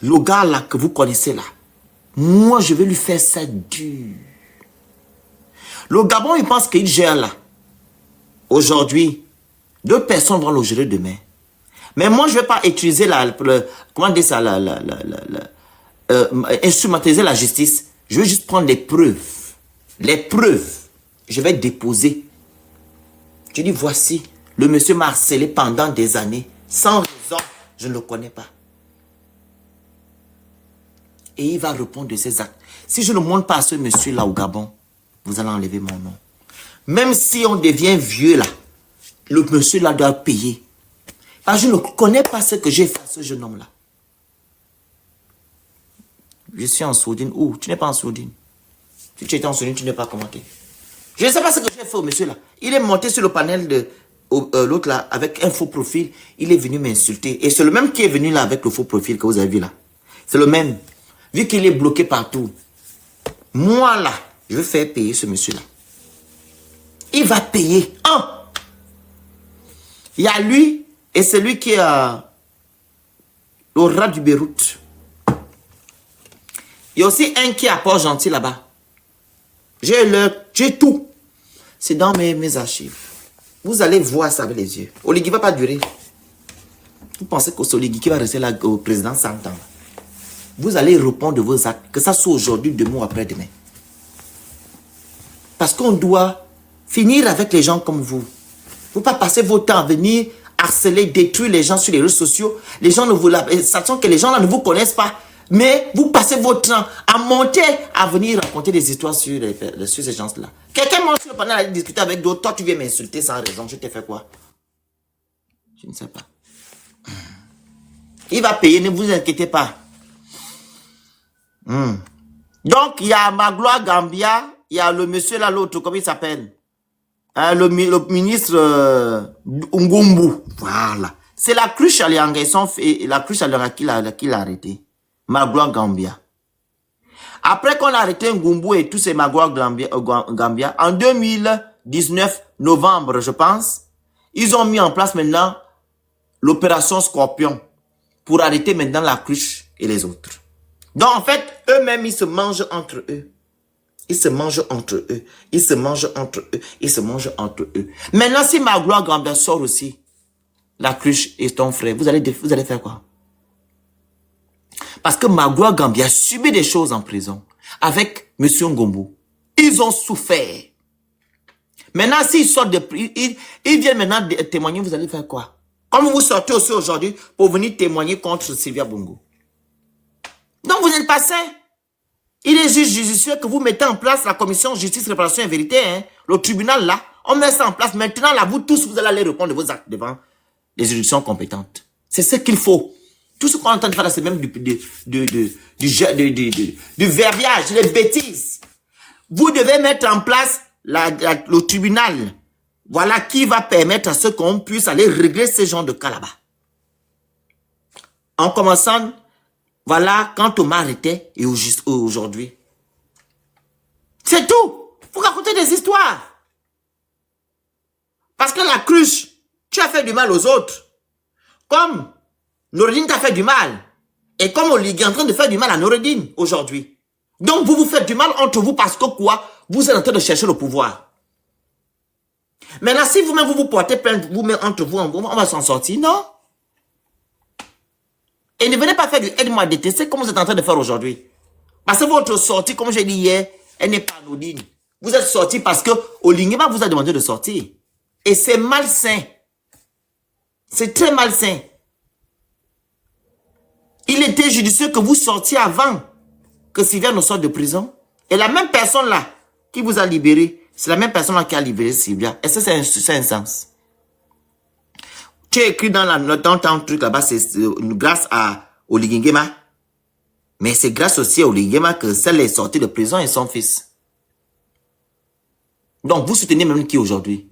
Le gars là que vous connaissez là, moi je vais lui faire ça dur. Le Gabon, il pense qu'il gère là. Aujourd'hui, 2 personnes vont le gérer demain. Mais moi, je ne vais pas utiliser comment dire ça, instrumentaliser la justice. Je veux juste prendre les preuves. Les preuves, je vais déposer. Je dis, voici, le monsieur m'a harcelé pendant des années. Sans raison, je ne le connais pas. Et il va répondre de ses actes. Si je ne montre pas à ce monsieur-là au Gabon, vous allez enlever mon nom. Même si on devient vieux là, le monsieur là doit payer. Parce que je ne connais pas ce que j'ai fait à ce jeune homme là. Je suis en sourdine. Où? Tu n'es pas en sourdine. Si tu étais en sourdine, tu n'es pas commenté. Je ne sais pas ce que j'ai fait au monsieur là. Il est monté sur le panel de l'autre là avec un faux profil. Il est venu m'insulter. Et c'est le même qui est venu là avec le faux profil que vous avez vu là. C'est le même. Vu qu'il est bloqué partout. Moi là, je vais faire payer ce monsieur là. Il va payer. Il y a lui et celui qui est au rat du Beyrouth. Il y a aussi un qui est à Port-Gentil là-bas. J'ai tout. C'est dans mes archives. Vous allez voir ça avec les yeux. Oligui ne va pas durer. Vous pensez que c'est Oligui qui va rester là au président 100 ans. Vous allez répondre de vos actes, que ça soit aujourd'hui, demain ou après-demain. Parce qu'on doit finir avec les gens comme vous. Vous ne pouvez pas passer votre temps à venir harceler, détruire les gens sur les réseaux sociaux. Les gens ne vous sachant que les gens là ne vous connaissent pas. Mais vous passez votre temps à monter, à venir raconter des histoires sur ces gens-là. Quelqu'un monte sur le panel à discuter avec d'autres. Toi, tu viens m'insulter sans raison. Je t'ai fait quoi? Je ne sais pas. Il va payer, ne vous inquiétez pas. Donc, il y a Magloire Gambia, il y a le monsieur là, l'autre, comment il s'appelle? Le ministre Ngumbu. Voilà. C'est la cruche Alianga, la cruche Alianga qui l'a arrêté. Magloire Gambia. Après qu'on a arrêté Ngumbu et tous ces Magloire Gambia, en 2019, novembre, je pense, ils ont mis en place maintenant l'opération Scorpion pour arrêter maintenant la cruche et les autres. Donc, en fait, eux-mêmes, ils se mangent entre eux. Ils se mangent entre eux. Ils se mangent entre eux. Ils se mangent entre eux. Maintenant, si Magloire Gambia sort aussi, la cruche et ton frère, vous allez faire quoi? Parce que Magloire Gambia a subi des choses en prison avec M. Ngumbu. Ils ont souffert. Maintenant, s'ils sortent ils viennent maintenant témoigner, vous allez faire quoi? Comme vous sortez aussi aujourd'hui pour venir témoigner contre Sylvia Bongo. Donc, vous n'êtes pas sain. Il est juste judiciaire que vous mettez en place la commission justice, réparation et vérité. Hein. Le tribunal, là, on met ça en place. Maintenant, là, vous tous, vous allez aller répondre de vos actes devant les juridictions compétentes. C'est ce qu'il faut. Tout ce qu'on est en train de faire là, c'est même du verbiage, des bêtises. Vous devez mettre en place le tribunal. Voilà qui va permettre à ce qu'on puisse aller régler ce genre de cas là-bas. En commençant... Voilà, quand Thomas arrêtait et aujourd'hui. C'est tout. Vous racontez des histoires. Parce que la cruche, tu as fait du mal aux autres. Comme Noureddine t'a fait du mal. Et comme Oligui est en train de faire du mal à Noureddine aujourd'hui. Donc vous vous faites du mal entre vous parce que quoi? Vous êtes en train de chercher le pouvoir. Maintenant, si vous-même vous portez plainte, vous-même entre vous, on va s'en sortir, non? Et ne venez pas faire du aide-moi à détester comme vous êtes en train de faire aujourd'hui. Parce que votre sortie, comme j'ai dit hier, elle n'est pas anodine. Vous êtes sorti parce que Olingema vous a demandé de sortir. Et c'est malsain. C'est très malsain. Il était judicieux que vous sortiez avant que Sylvia ne sorte de prison. Et la même personne là qui vous a libéré, c'est la même personne là qui a libéré Sylvia. Et ça, c'est un sens. Tu as écrit dans ton truc là-bas, c'est grâce à Oligui Nguema. Mais c'est grâce aussi à Oligui Nguema que celle est sortie de prison et son fils. Donc vous soutenez même qui aujourd'hui?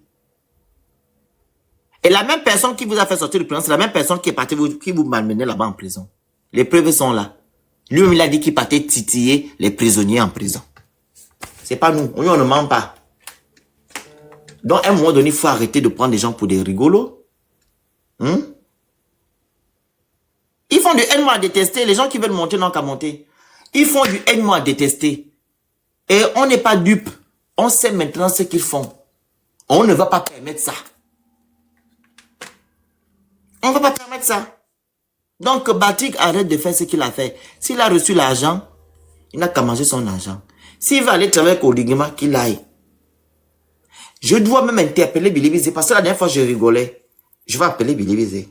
Et la même personne qui vous a fait sortir de prison, c'est la même personne qui est partie, qui vous malmenait là-bas en prison. Les preuves sont là. Lui-même, il a dit qu'il partait titiller les prisonniers en prison. C'est pas nous. On ne ment pas. Donc, à un moment donné, il faut arrêter de prendre des gens pour des rigolos. Il Ils font du haine à détester. Les gens qui veulent monter n'ont qu'à monter. Ils font du haine à détester. Et on n'est pas dupe. On sait maintenant ce qu'ils font. On ne va pas permettre ça. On ne va pas permettre ça. Donc, Batik arrête de faire ce qu'il a fait. S'il a reçu l'argent, il n'a qu'à manger son argent. S'il va aller travailler avec Oligima, qu'il aille. Je dois même interpeller Billy Bizé, parce que la dernière fois, je rigolais. Je vais appeler Billy Bizé.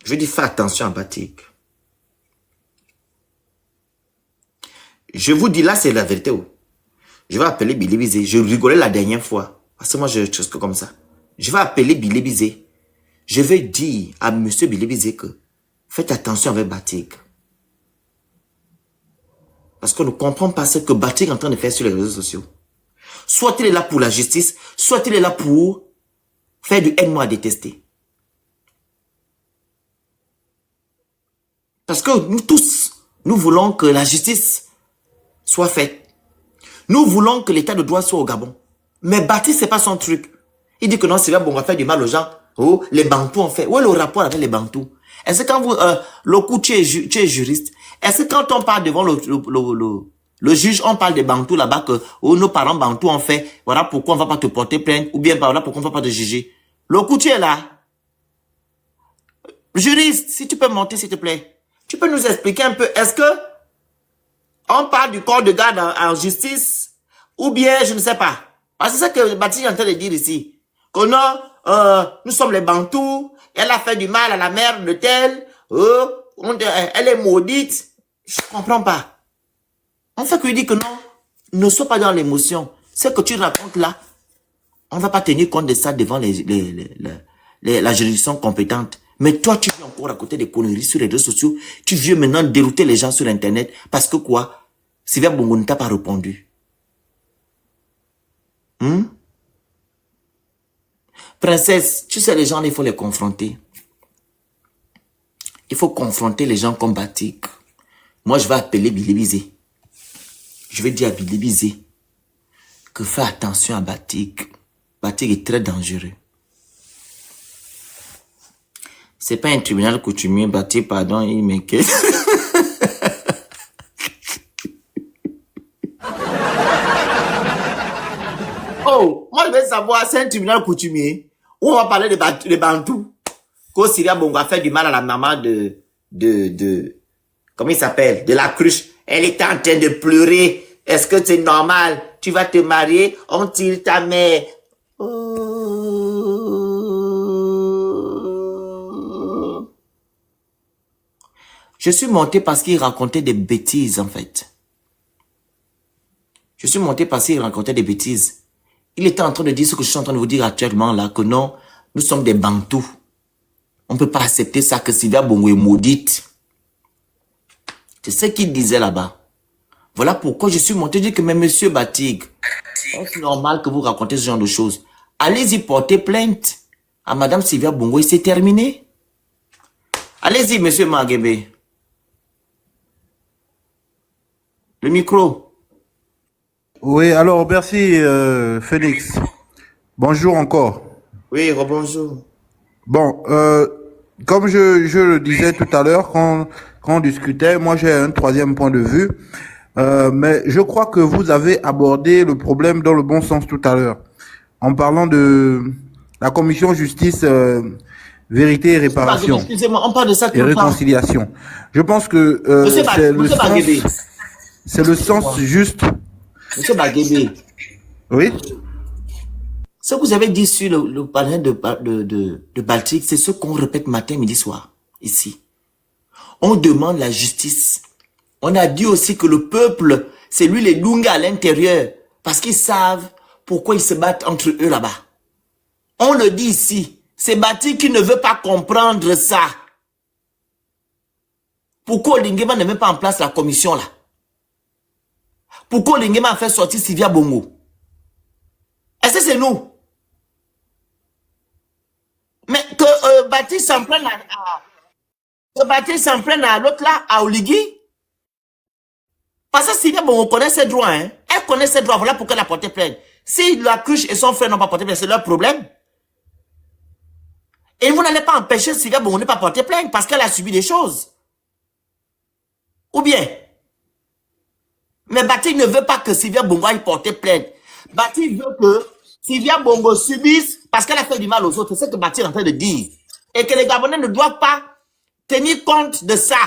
Je dis, fais attention à Batik. Je vous dis, là, c'est la vérité. Je vais appeler Billy Bizé. Je rigolais la dernière fois. Parce que moi, je suis comme ça. Je vais appeler Billy Bizé. Je vais dire à monsieur Billy Bizé que faites attention avec Batik. Parce qu'on ne comprend pas ce que Batik est en train de faire sur les réseaux sociaux. Soit il est là pour la justice, soit il est là pour faire du haine à détester. Parce que nous tous, nous voulons que la justice soit faite. Nous voulons que l'état de droit soit au Gabon. Mais Batik, c'est pas son truc. Il dit que non, c'est bien bon, on va faire du mal aux gens. Oh, les Bantous ont fait. Où est le rapport avec les Bantous? Est-ce que quand vous, le coup, tu es juriste, est-ce que quand on parle devant le juge, on parle des Bantous là-bas que, oh, nos parents Bantous ont fait, voilà pourquoi on va pas te porter plainte, ou bien voilà pourquoi on va pas te juger. Le coup, tu es là. Juriste, si tu peux monter, s'il te plaît. Tu peux nous expliquer un peu, est-ce que on parle du corps de garde en justice, ou bien, je ne sais pas. Parce que c'est ça que Batik est en train de dire ici. Que non, nous sommes les Bantous, elle a fait du mal à la mère de tel, elle est maudite. Je ne comprends pas. En fait, qu'il dit que non, ne sois pas dans l'émotion. Ce que tu racontes là, on ne va pas tenir compte de ça devant la juridiction compétente. Mais toi, tu viens encore à côté des conneries sur les réseaux sociaux. Tu viens maintenant dérouter les gens sur Internet. Parce que quoi? Sylvia Bongo ne t'a pas répondu. Princesse, tu sais, les gens, il faut les confronter. Il faut confronter les gens comme Batik. Moi, je vais appeler Billy Bizé. Je vais dire à Billy Bizé que fais attention à Batik. Batik est très dangereux. C'est pas un tribunal coutumier, Batik, pardon, il m'inquiète. Oh, moi je veux savoir, c'est un tribunal coutumier où on va parler de Bantous. Qu'au Syria Bongo a fait du mal à la maman comment il s'appelle? De la cruche. Elle était en train de pleurer. Est-ce que c'est normal? Tu vas te marier, on tire ta mère. Oh. Je suis monté parce qu'il racontait des bêtises, en fait. Je suis monté parce qu'il racontait des bêtises. Il était en train de dire ce que je suis en train de vous dire actuellement là, que non, nous sommes des Bantous. On ne peut pas accepter ça, que Sylvia Bongo est maudite. C'est ce qu'il disait là-bas. Voilà pourquoi je suis monté dire que, mais monsieur Batik, c'est normal que vous racontez ce genre de choses. Allez-y porter plainte à madame Sylvia Bongo et c'est terminé. Allez-y, monsieur Maghebe. Le micro. Oui, alors merci Félix. Bonjour encore. Oui, rebonjour. Bon, comme je le disais tout à l'heure quand on discutait, moi j'ai un troisième point de vue, mais je crois que vous avez abordé le problème dans le bon sens tout à l'heure, en parlant de la commission justice, vérité et réparation. Excusez-moi, on parle de ça et réconciliation. Je pense que c'est le sens juste. Monsieur Maghebe. Oui. Ce que vous avez dit sur le panel de Batik, c'est ce qu'on répète matin, midi, soir, ici. On demande la justice. On a dit aussi que le peuple, c'est lui les Lunga à l'intérieur, parce qu'ils savent pourquoi ils se battent entre eux là-bas. On le dit ici. C'est Batik qui ne veut pas comprendre ça. Pourquoi Olingema ne met pas en place la commission là? Pourquoi Olingema a fait sortir Sylvia Bongo? Est-ce que c'est nous? Mais que Batik s'en prenne à l'autre là, à Oligui. Parce que Sylvia Bongo connaît ses droits, hein. Elle connaît ses droits, voilà pourquoi elle a porté plainte. Si la cruche et son frère n'ont pas porté plainte, c'est leur problème. Et vous n'allez pas empêcher Sylvia Bongo de ne pas porter plainte parce qu'elle a subi des choses. Ou bien, mais Bati ne veut pas que Sylvia Bongo aille porter plainte. Bati veut que Sylvia Bongo subisse parce qu'elle a fait du mal aux autres. C'est ce que Bati est en train de dire. Et que les Gabonais ne doivent pas tenir compte de ça.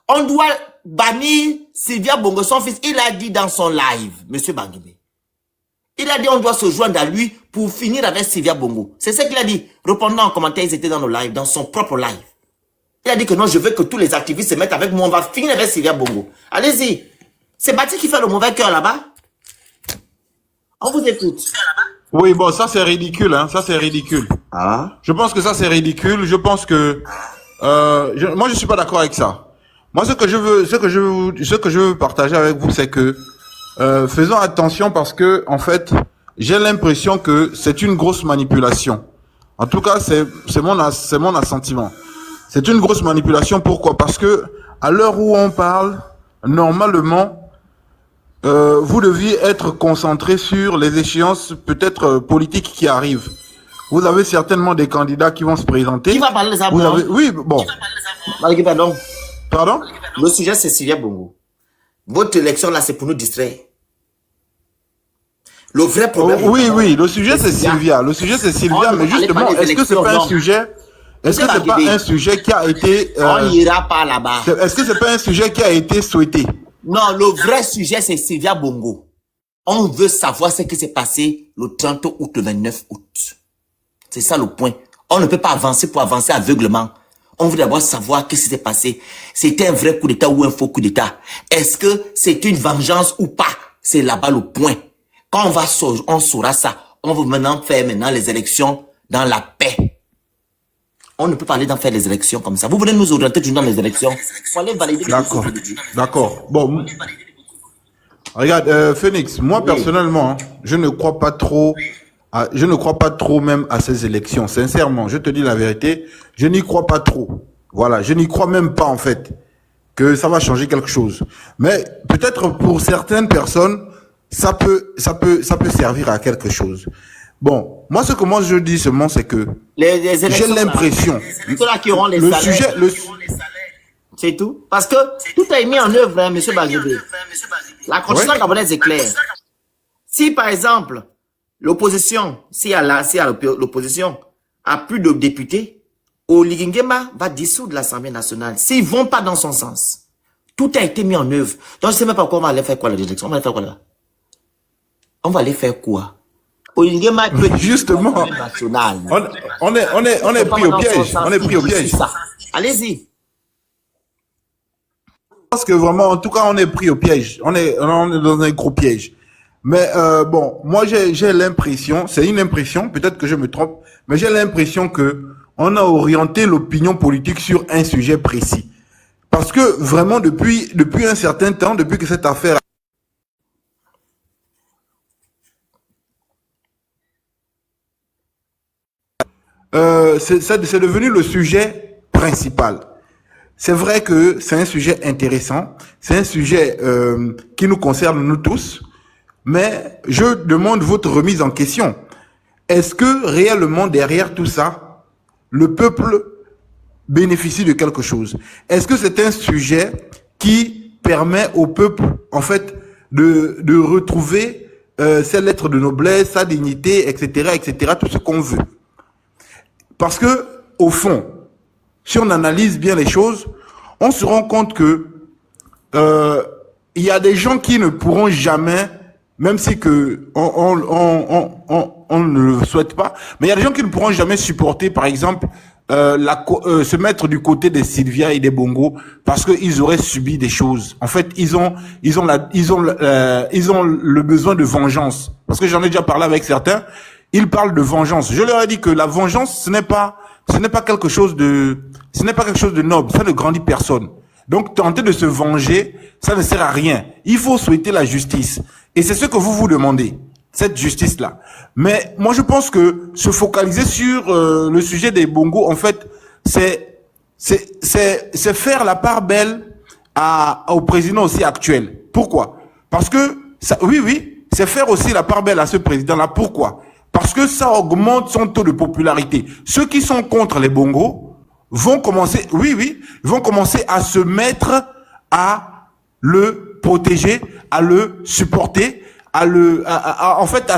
On doit bannir Sylvia Bongo, son fils. Il a dit dans son live, Monsieur Bangibé. Il a dit on doit se joindre à lui pour finir avec Sylvia Bongo. C'est ce qu'il a dit. Répondant en commentaire, ils étaient dans nos lives, dans son propre live. Il a dit que non, je veux que tous les activistes se mettent avec moi. On va finir avec Sylvia Bongo. Allez-y. C'est Bati qui fait le mauvais cœur là-bas. On vous écoute. Oui, bon, ça c'est ridicule, hein. Ça c'est ridicule. Ah. Je pense que ça c'est ridicule. Je pense que moi je suis pas d'accord avec ça. Moi ce que je veux partager avec vous, c'est que faisons attention parce que en fait j'ai l'impression que c'est une grosse manipulation. En tout cas c'est mon assentiment. C'est une grosse manipulation. Pourquoi? Parce que à l'heure où on parle, normalement vous deviez être concentré sur les échéances peut-être politiques qui arrivent. Vous avez certainement des candidats qui vont se présenter. Qui va parler des Afro? Oui, bon. Pardon. Pardon? Le sujet, c'est Sylvia Bongo. Votre élection, là, c'est pour nous distraire. Le vrai problème... Oui, le sujet, c'est Sylvia. Le sujet, c'est Sylvia, mais justement, est-ce que c'est pas un sujet... Est-ce que c'est pas un sujet qui a été... On n'ira pas là-bas. Est-ce que c'est pas un sujet qui a été souhaité? Non, le vrai sujet, c'est Sylvia Bongo. On veut savoir ce qui s'est passé le 30 août, le 29 août. C'est ça le point. On ne peut pas avancer pour avancer aveuglement. On veut d'abord savoir ce qui s'est passé. C'était un vrai coup d'État ou un faux coup d'État. Est-ce que c'est une vengeance ou pas? C'est là-bas le point. Quand on saura ça, on va maintenant faire les élections dans la paix. On ne peut pas aller dans faire les élections comme ça. Vous venez nous orienter dans les élections. Faut aller valider. D'accord. Bon. Regarde, Phoenix, moi personnellement, je ne crois pas trop même à ces élections. Sincèrement, je te dis la vérité, je n'y crois pas trop. Voilà, je n'y crois même pas en fait que ça va changer quelque chose. Mais peut-être pour certaines personnes, ça peut servir à quelque chose. Bon, moi ce que je dis seulement, c'est que j'ai l'impression ceux-là qui auront les le salaires, sujet, c'est tout. Parce que tout est mis en œuvre, hein, Monsieur Bagébé. La constitution gabonaise est claire. Si par exemple l'opposition, si l'opposition a plus de députés, Oligingema va dissoudre l'Assemblée nationale. S'ils vont pas dans son sens, tout a été mis en œuvre. Donc je sais même pas pourquoi on va aller faire quoi la élection. On va aller faire quoi là? On va aller faire quoi? Oligingema peut justement, national. on est pris au piège. On est pris au piège. Allez-y. Parce que vraiment, en tout cas, on est pris au piège. On est dans un gros piège. Mais bon, moi j'ai l'impression, c'est une impression, peut-être que je me trompe, mais j'ai l'impression que on a orienté l'opinion politique sur un sujet précis. Parce que vraiment depuis un certain temps, depuis que cette affaire c'est devenu le sujet principal. C'est vrai que c'est un sujet intéressant, c'est un sujet qui nous concerne nous tous. Mais je demande votre remise en question. Est-ce que réellement derrière tout ça, le peuple bénéficie de quelque chose? Est-ce que c'est un sujet qui permet au peuple, en fait, de retrouver ses lettres de noblesse, sa dignité, etc., tout ce qu'on veut? Parce que, au fond, si on analyse bien les choses, on se rend compte que il y a des gens qui ne pourront jamais, même si que on ne le souhaite pas, mais il y a des gens qui ne pourront jamais supporter, par exemple, se mettre du côté des Sylvia et des Bongo parce qu'ils auraient subi des choses. En fait, ils ont le besoin de vengeance. Parce que j'en ai déjà parlé avec certains, ils parlent de vengeance. Je leur ai dit que la vengeance, ce n'est pas quelque chose de noble, ça ne grandit personne. Donc, tenter de se venger, ça ne sert à rien. Il faut souhaiter la justice. Et c'est ce que vous demandez, cette justice-là. Mais moi, je pense que se focaliser sur le sujet des Bongo, en fait, c'est faire la part belle au président aussi actuel. Pourquoi? Parce que, oui, c'est faire aussi la part belle à ce président-là. Pourquoi? Parce parce que ça augmente son taux de popularité. Ceux qui sont contre les bongos vont commencer, vont commencer à se mettre à le protéger, à le supporter, en fait,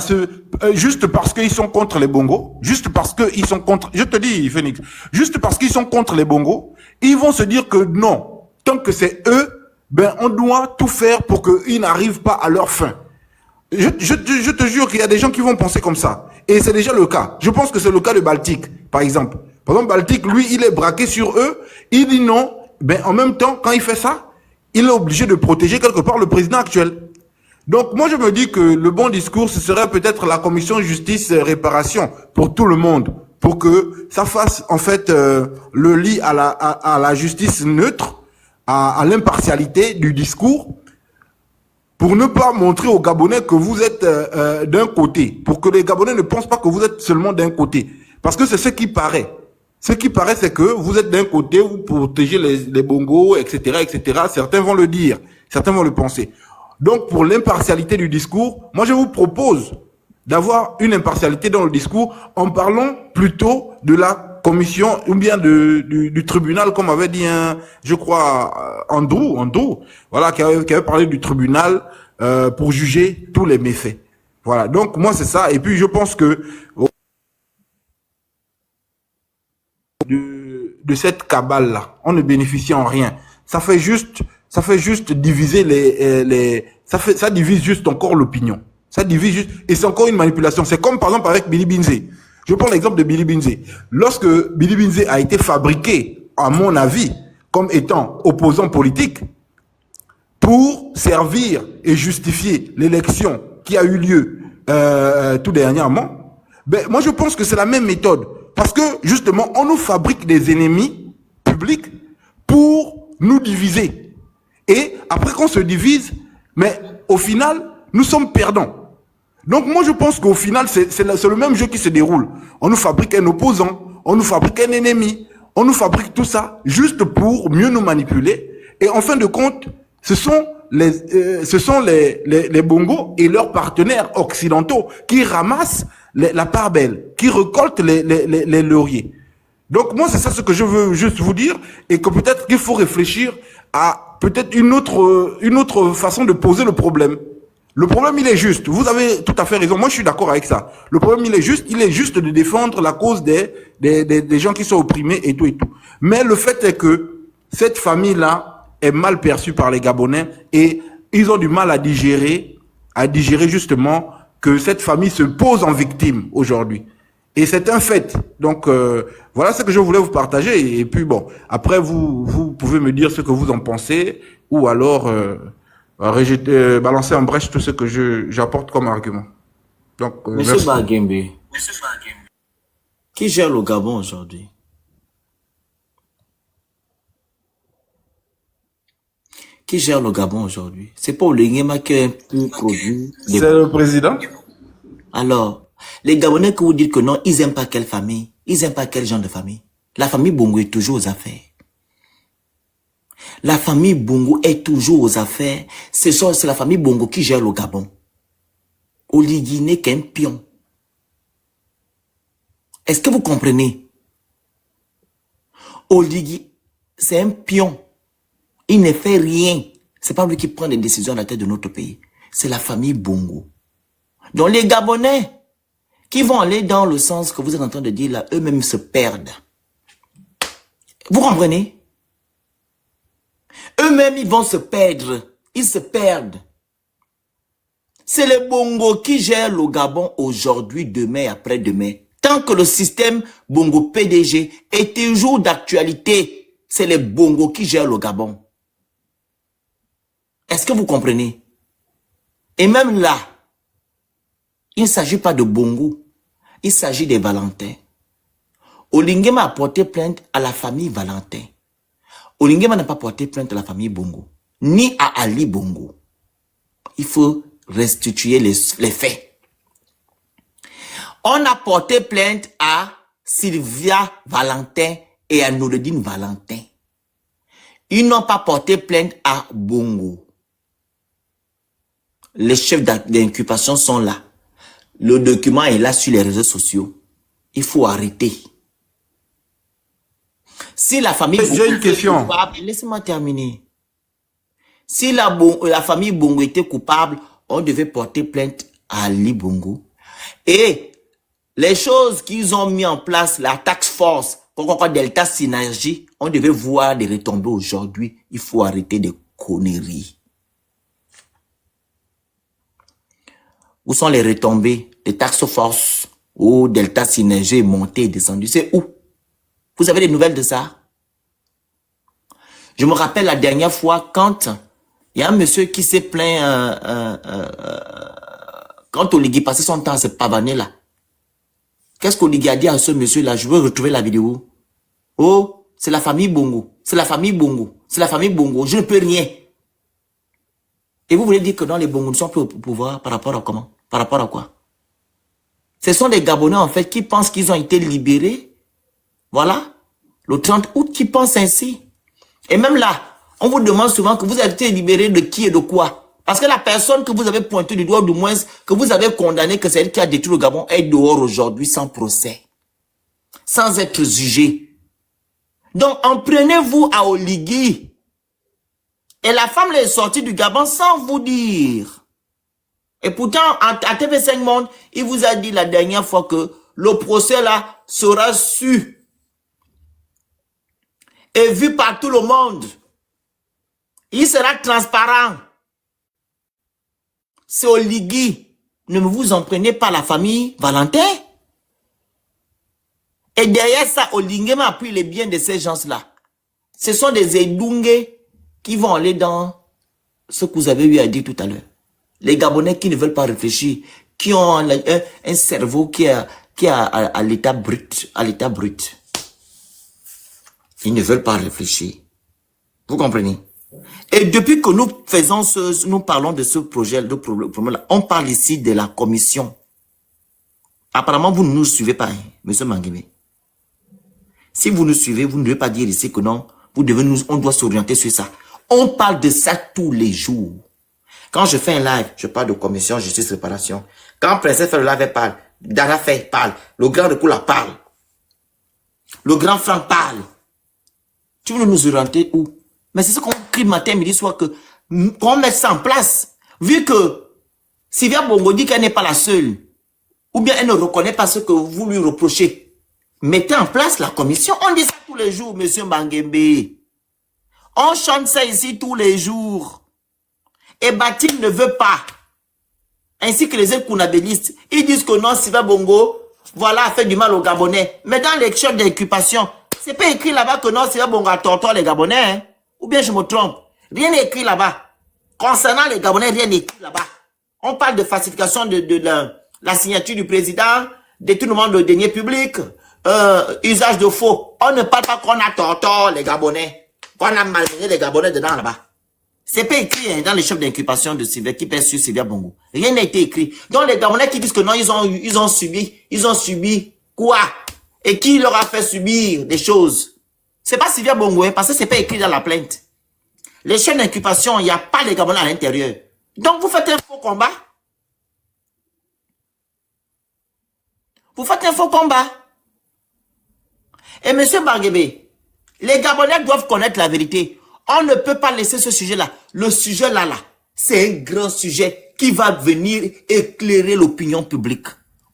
juste parce qu'ils sont contre les bongos, juste parce qu'ils sont contre, je te dis, Phoenix, juste parce qu'ils sont contre les bongos, ils vont se dire que non, tant que c'est eux, ben, on doit tout faire pour qu'ils n'arrivent pas à leur fin. Je te jure qu'il y a des gens qui vont penser comme ça. Et c'est déjà le cas. Je pense que c'est le cas de Baltic, par exemple. Par exemple, Baltic, lui, il est braqué sur eux. Il dit non. Ben, en même temps, quand il fait ça, il est obligé de protéger quelque part le président actuel. Donc, moi, je me dis que le bon discours, ce serait peut-être la commission justice réparation pour tout le monde. Pour que ça fasse, en fait, le lit à la justice neutre, à l'impartialité du discours, pour ne pas montrer aux Gabonais que vous êtes d'un côté, pour que les Gabonais ne pensent pas que vous êtes seulement d'un côté. Parce que c'est ce qui paraît. Ce qui paraît, c'est que vous êtes d'un côté, vous protégez les bongos, etc., etc. Certains vont le dire, certains vont le penser. Donc, pour l'impartialité du discours, moi, je vous propose d'avoir une impartialité dans le discours en parlant plutôt de la commission ou bien du tribunal, comme avait dit je crois Andrew, voilà, qui avait parlé du tribunal pour juger tous les méfaits. Voilà, donc moi c'est ça. Et puis je pense que de cette cabale là, on ne bénéficie en rien. Ça fait juste diviser ça divise juste encore l'opinion. Ça divise juste, et c'est encore une manipulation. C'est comme par exemple avec Billy Binze. Je prends l'exemple de Billy Binze. Lorsque Billy Binze a été fabriqué, à mon avis, comme étant opposant politique, pour servir et justifier l'élection qui a eu lieu tout dernièrement, ben, moi je pense que c'est la même méthode. Parce que justement, on nous fabrique des ennemis publics pour nous diviser. Et après qu'on se divise, mais au final, nous sommes perdants. Donc moi je pense qu'au final, c'est le même jeu qui se déroule. On nous fabrique un opposant, on nous fabrique un ennemi, on nous fabrique tout ça juste pour mieux nous manipuler. Et en fin de compte, ce sont les bongos et leurs partenaires occidentaux qui ramassent la part belle, qui récoltent les lauriers. Donc moi c'est ça ce que je veux juste vous dire, et que peut-être qu'il faut réfléchir à peut-être une autre façon de poser le problème. Le problème, il est juste. Vous avez tout à fait raison. Moi, je suis d'accord avec ça. Le problème, il est juste de défendre la cause des gens qui sont opprimés et tout et tout. Mais le fait est que cette famille-là est mal perçue par les Gabonais et ils ont du mal à digérer justement que cette famille se pose en victime aujourd'hui. Et c'est un fait. Donc, voilà ce que je voulais vous partager. Et puis, bon, après, vous pouvez me dire ce que vous en pensez ou alors... balancer en brèche tout ce que j'apporte comme argument. Donc, Monsieur Bagembe, qui gère le Gabon aujourd'hui? Qui gère le Gabon aujourd'hui? C'est pas Olenguema qui a un peu produit. C'est le président. Alors, les Gabonais que vous dites que non, ils aiment pas quelle famille? Ils aiment pas quel genre de famille? La famille Bongo est toujours aux affaires. La famille Bongo est toujours aux affaires. C'est la famille Bongo qui gère le Gabon. Oligui n'est qu'un pion. Est-ce que vous comprenez? Oligui, c'est un pion. Il ne fait rien. C'est pas lui qui prend les décisions à la tête de notre pays. C'est la famille Bongo. Donc les Gabonais qui vont aller dans le sens que vous êtes en train de dire là, eux-mêmes se perdent. Vous comprenez? Eux-mêmes, ils vont se perdre. Ils se perdent. C'est les Bongo qui gèrent le Gabon aujourd'hui, demain, après-demain. Tant que le système Bongo PDG est toujours d'actualité, c'est les Bongo qui gèrent le Gabon. Est-ce que vous comprenez? Et même là, il ne s'agit pas de Bongo. Il s'agit des Valentins. Olinguema a porté plainte à la famille Valentin. Olinguema n'a pas porté plainte à la famille Bongo, ni à Ali Bongo. Il faut restituer les faits. On a porté plainte à Sylvia Valentin et à Noureddine Valentin. Ils n'ont pas porté plainte à Bongo. Les chefs d'incubation sont là. Le document est là sur les réseaux sociaux. Il faut arrêter. Si la famille... J'ai une question. Laissez-moi terminer. Si la famille Bongo était coupable, on devait porter plainte à Ali Bongo. Et les choses qu'ils ont mis en place, la task force, Delta Synergie, on devait voir des retombées aujourd'hui. Il faut arrêter des conneries. Où sont les retombées des task force où Delta Synergie est monté et descendu? C'est où? Vous avez des nouvelles de ça? Je me rappelle la dernière fois quand il y a un monsieur qui s'est plaint quand Oligui passait son temps à se pavaner là. Qu'est-ce qu'Oligui a dit à ce monsieur-là? Je veux retrouver la vidéo. Oh, c'est la famille Bongo. C'est la famille Bongo. C'est la famille Bongo. Je ne peux rien. Et vous voulez dire que non, les Bongos ne sont plus au pouvoir par rapport à comment? Par rapport à quoi? Ce sont des Gabonais en fait qui pensent qu'ils ont été libérés. Voilà. Le 30 août, qui pensent ainsi. Et même là, on vous demande souvent que vous avez été libéré de qui et de quoi. Parce que la personne que vous avez pointée du doigt, du moins, que vous avez condamné, que c'est elle qui a détruit le Gabon, est dehors aujourd'hui sans procès. Sans être jugée. Donc, en prenez-vous à Oligui. Et la femme est sortie du Gabon sans vous dire. Et pourtant, à TV5 Monde, il vous a dit la dernière fois que le procès là sera su et vu par tout le monde. Il sera transparent. C'est Oligui. Ne vous en prenez pas la famille Valentin. Et derrière ça, Oligui m'a pris les biens de ces gens-là. Ce sont des Edungé qui vont aller dans ce que vous avez eu à dire tout à l'heure. Les Gabonais qui ne veulent pas réfléchir, qui ont un cerveau qui est à l'état brut, Ils ne veulent pas réfléchir. Vous comprenez? Et depuis que nous parlons de ce projet, de problème-là, on parle ici de la commission. Apparemment, vous ne nous suivez pas, hein, monsieur Manguébé. Si vous nous suivez, vous ne devez pas dire ici que non, on doit s'orienter sur ça. On parle de ça tous les jours. Quand je fais un live, je parle de commission, justice, réparation. Quand Princesse fait le live, elle parle. Dara fait, parle. Le grand de Koula parle. Le grand Franck parle. Tu veux nous orienter où? Mais c'est ce qu'on crie matin, midi, soir, qu'on mette ça en place. Vu que Sylvia Bongo dit qu'elle n'est pas la seule, ou bien elle ne reconnaît pas ce que vous lui reprochez, mettez en place la commission. On dit ça tous les jours, monsieur Mangembe. On chante ça ici tous les jours. Et Batim ne veut pas. Ainsi que les Kounabélistes. Ils disent que non, Sylvia Bongo, voilà, a fait du mal aux Gabonais. Mais dans les chefs d'inculpation, c'est pas écrit là-bas que non, Sylvia Bongo a torturé les Gabonais. Hein? Ou bien je me trompe. Rien n'est écrit là-bas. Concernant les Gabonais, rien n'est écrit là-bas. On parle de falsification de la signature du président, détournement de deniers publics, usage de faux. On ne parle pas qu'on a torturé les Gabonais. Qu'on a malmené les Gabonais dedans là-bas. C'est pas écrit hein, dans les chefs d'inculpation de Sylvia qui pèsent sur Sylvia Bongo. Rien n'a été écrit. Donc les Gabonais qui disent que non, ils ont subi quoi? Et qui leur a fait subir des choses? C'est pas Sylvia Bongo, hein, parce que c'est pas écrit dans la plainte. Les chefs d'inculpation, il n'y a pas les Gabonais à l'intérieur. Donc vous faites un faux combat. Vous faites un faux combat. Et monsieur Manguébé, les Gabonais doivent connaître la vérité. On ne peut pas laisser ce sujet-là. Le sujet-là, c'est un grand sujet qui va venir éclairer l'opinion publique.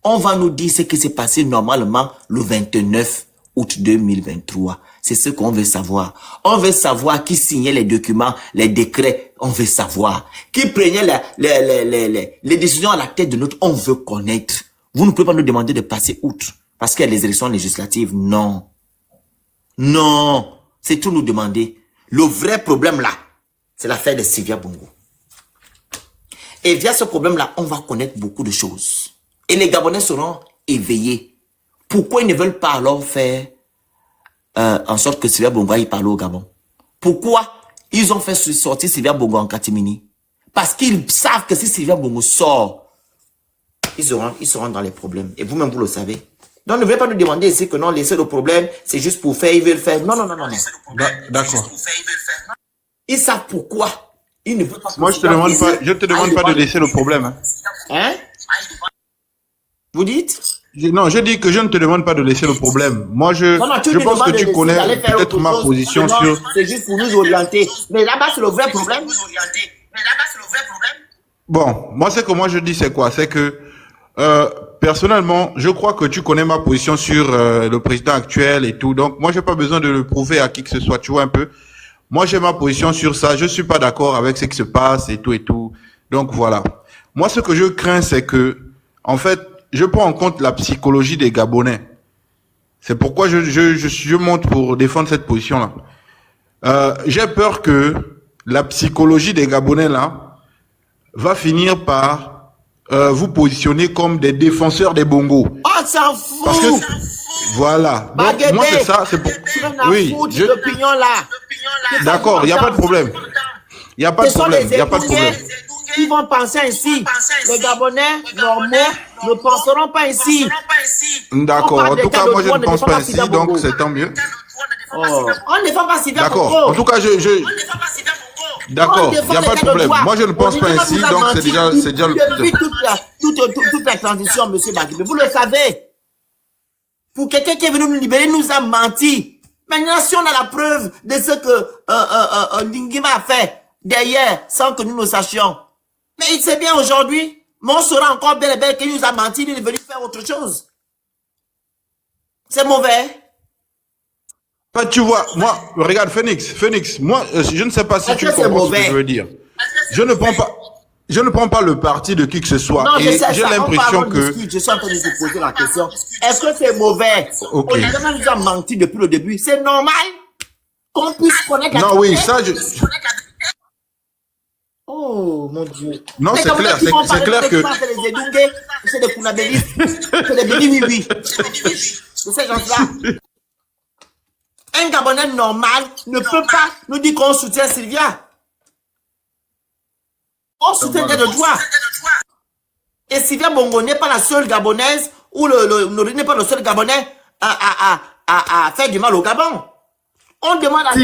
On va nous dire ce qui s'est passé normalement le 29 août 2023. C'est ce qu'on veut savoir. On veut savoir qui signait les documents, les décrets. On veut savoir. Qui prenait les décisions à la tête de notre... On veut connaître. Vous ne pouvez pas nous demander de passer outre. Parce qu'il y a les élections législatives. Non. Non. C'est tout nous demander. Le vrai problème là, c'est l'affaire de Sylvia Bongo. Et via ce problème-là, on va connaître beaucoup de choses. Et les Gabonais seront éveillés. Pourquoi ils ne veulent pas alors faire en sorte que Sylvia Bongo aille parler au Gabon? Pourquoi ils ont fait sortir Sylvia Bongo en catimini? Parce qu'ils savent que si Sylvia Bongo sort, ils seront dans les problèmes. Et vous-même, vous le savez. Donc, ne venez pas nous demander ici que non, laisser le problème, c'est juste pour faire, ils veulent faire. Non, non, non, non. D'accord. Ils savent pourquoi. Ils ne veulent pas. Moi, je te demande pas de laisser le problème. Hein? Hein? Vous dites? Non, je dis que je ne te demande pas de laisser le problème. Moi, Non, tu je lui pense que demandes de tu laisser connais d'aller faire peut-être autre ma chose. position Non, sur... c'est juste pour nous orienter. Mais là-bas, c'est le vrai problème. Bon, moi, ce que moi je dis, c'est quoi? C'est que, personnellement, je crois que tu connais ma position sur le président actuel et tout. Donc, moi, j'ai pas besoin de le prouver à qui que ce soit. Tu vois un peu? Moi, j'ai ma position sur ça. Je suis pas d'accord avec ce qui se passe et tout et tout. Donc, voilà. Moi, ce que je crains, c'est que, en fait, je prends en compte la psychologie des Gabonais. C'est pourquoi je monte pour défendre cette position-là. J'ai peur que la psychologie des Gabonais, là, va finir par vous positionner comme des défenseurs des bongos. On s'en Parce fout. que, voilà. Donc, Baguette, moi, c'est ça. C'est pour... tu vas en Oui, foutre de l'opinion là. d'accord, il n'y a pas de problème. Il n'y a pas de Ce sont problème. les Il n'y a pas de problème. Écossais qui vont penser ainsi. Les Gabonais normaux ne penseront pas ainsi. D'accord. On En parle tout des cas, cas moi, de je ne droit, pense ne pas défend pas ainsi. Sida Donc, Bongo. c'est tant mieux. Oh. On ne défend pas Sylvain D'accord. Bongo. En tout cas, d'accord, il n'y a pas de problème. Moi, je ne pense pas ainsi, donc c'est déjà le Depuis plus. toute la transition, monsieur Bagibé, vous le savez. Pour quelqu'un qui est venu nous libérer, nous a menti. Maintenant, si on a la preuve de ce que Ndingima a fait derrière, sans que nous le sachions. Mais il sait bien aujourd'hui, mais on saura encore bel et bel qu'il nous a menti, il est venu faire autre chose. C'est mauvais. Pas, tu vois, moi, regarde, Phoenix, moi, je ne sais pas si Est-ce tu que c'est comprends ce que mauvais? je veux dire. Je ne prends pas le parti de qui que ce soit. Non, je Et sais j'ai ça. l'impression On parle que, de discute. Je suis en train de vous poser la question. Est-ce que c'est mauvais? Ok. On nous a menti depuis le début. C'est normal qu'on puisse connaître la non, oui, vérité. ça, Oh, mon Dieu. Non, Mais c'est comme clair, quand ils vont c'est parler clair de que- c'est les Edungé, c'est des Kounabélistes, c'est des Béni-Oui-Oui. C'est ces gens-là. Un Gabonais normal ne peut pas nous dire qu'on soutient Sylvia. On soutient de droit. Et Sylvia Bongo n'est pas la seule Gabonaise, ou n'est pas le seul Gabonais à faire du mal au Gabon. On demande à si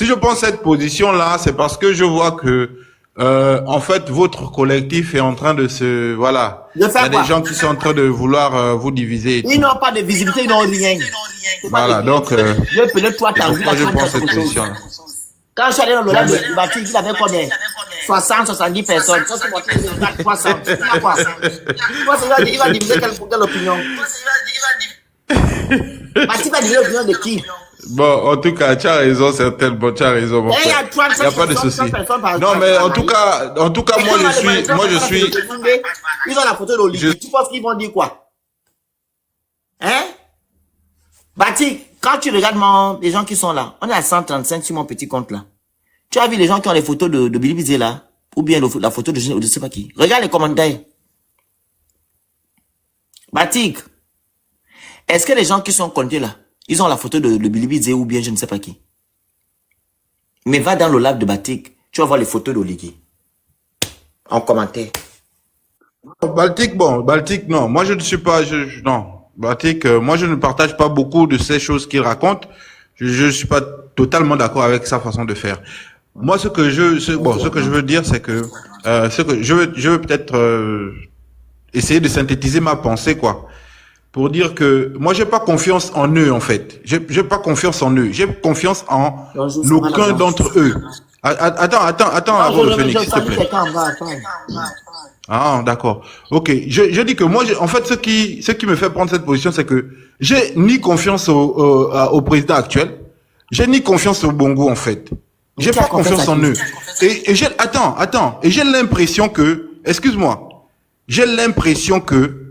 je prends cette position-là, c'est parce que je vois que, en fait, votre collectif est en train de se, voilà. De Il y faire a quoi? des gens qui sont en train de vouloir vous diviser. et Ils tout. n'ont pas de visibilité, ils n'ont rien. Voilà, donc, Peut-être toi, t'as c'est vu pourquoi je la prends cette chose. position-là. Quand je suis allé dans le lac de Baptiste, il avait combien? 60, 70 personnes. Quand je suis monté, il avait 300. Il a quoi? Il va diviser quelle opinion? Baptiste va diviser l'opinion de qui? Bon, en tout cas, tu as raison, certainement, tu as raison, mon Et il y a frère. 30 Il n'y a pas de souci. personnes par Non, mais en tout cas, Et moi, quand je suis, ils ont la photo d'Olivier. Je- Tu penses qu'ils vont dire quoi? Hein? Bati, quand tu regardes les gens qui sont là, on est à 135 sur mon petit compte là. Tu as vu les gens qui ont les photos de Billy Bizet là? Ou bien la photo de je ne sais pas qui. Regarde les commentaires. Batik, est-ce que les gens qui sont comptés là, ils ont la photo de Billy Bizet ou bien je ne sais pas qui? Mais va dans le live de Batik, tu vas voir les photos d'Olivier. En commentaire. Baltique, non. Moi, je ne suis pas, non. Baltique, moi, je ne partage pas beaucoup de ces choses qu'il raconte. Je suis pas totalement d'accord avec sa façon de faire. Moi, ce que je veux dire, c'est que, je veux peut-être, essayer de synthétiser ma pensée, quoi. Pour dire que, moi, j'ai pas confiance en eux, en fait. J'ai pas confiance en eux. J'ai confiance en aucun d'entre eux. Attends, avant le Phoenix, s'il te plaît. Ah, d'accord. Ok. Je dis que moi, en fait, ce qui me fait prendre cette position, c'est que j'ai ni confiance au président actuel, j'ai ni confiance au Bongo, en fait. J'ai pas confiance en eux. Et j'ai l'impression que, excuse-moi, j'ai l'impression que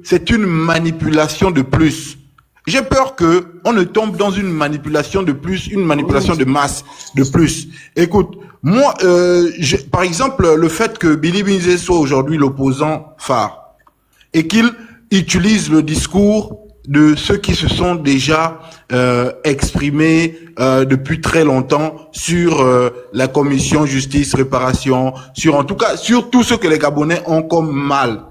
c'est une manipulation de plus. J'ai peur que on ne tombe dans une manipulation de plus, une manipulation de masse de plus. Écoute, moi, par exemple, le fait que Billy Binze soit aujourd'hui l'opposant phare et qu'il utilise le discours de ceux qui se sont déjà exprimés depuis très longtemps sur la commission justice réparation, en tout cas sur tout ce que les Gabonais ont comme mal.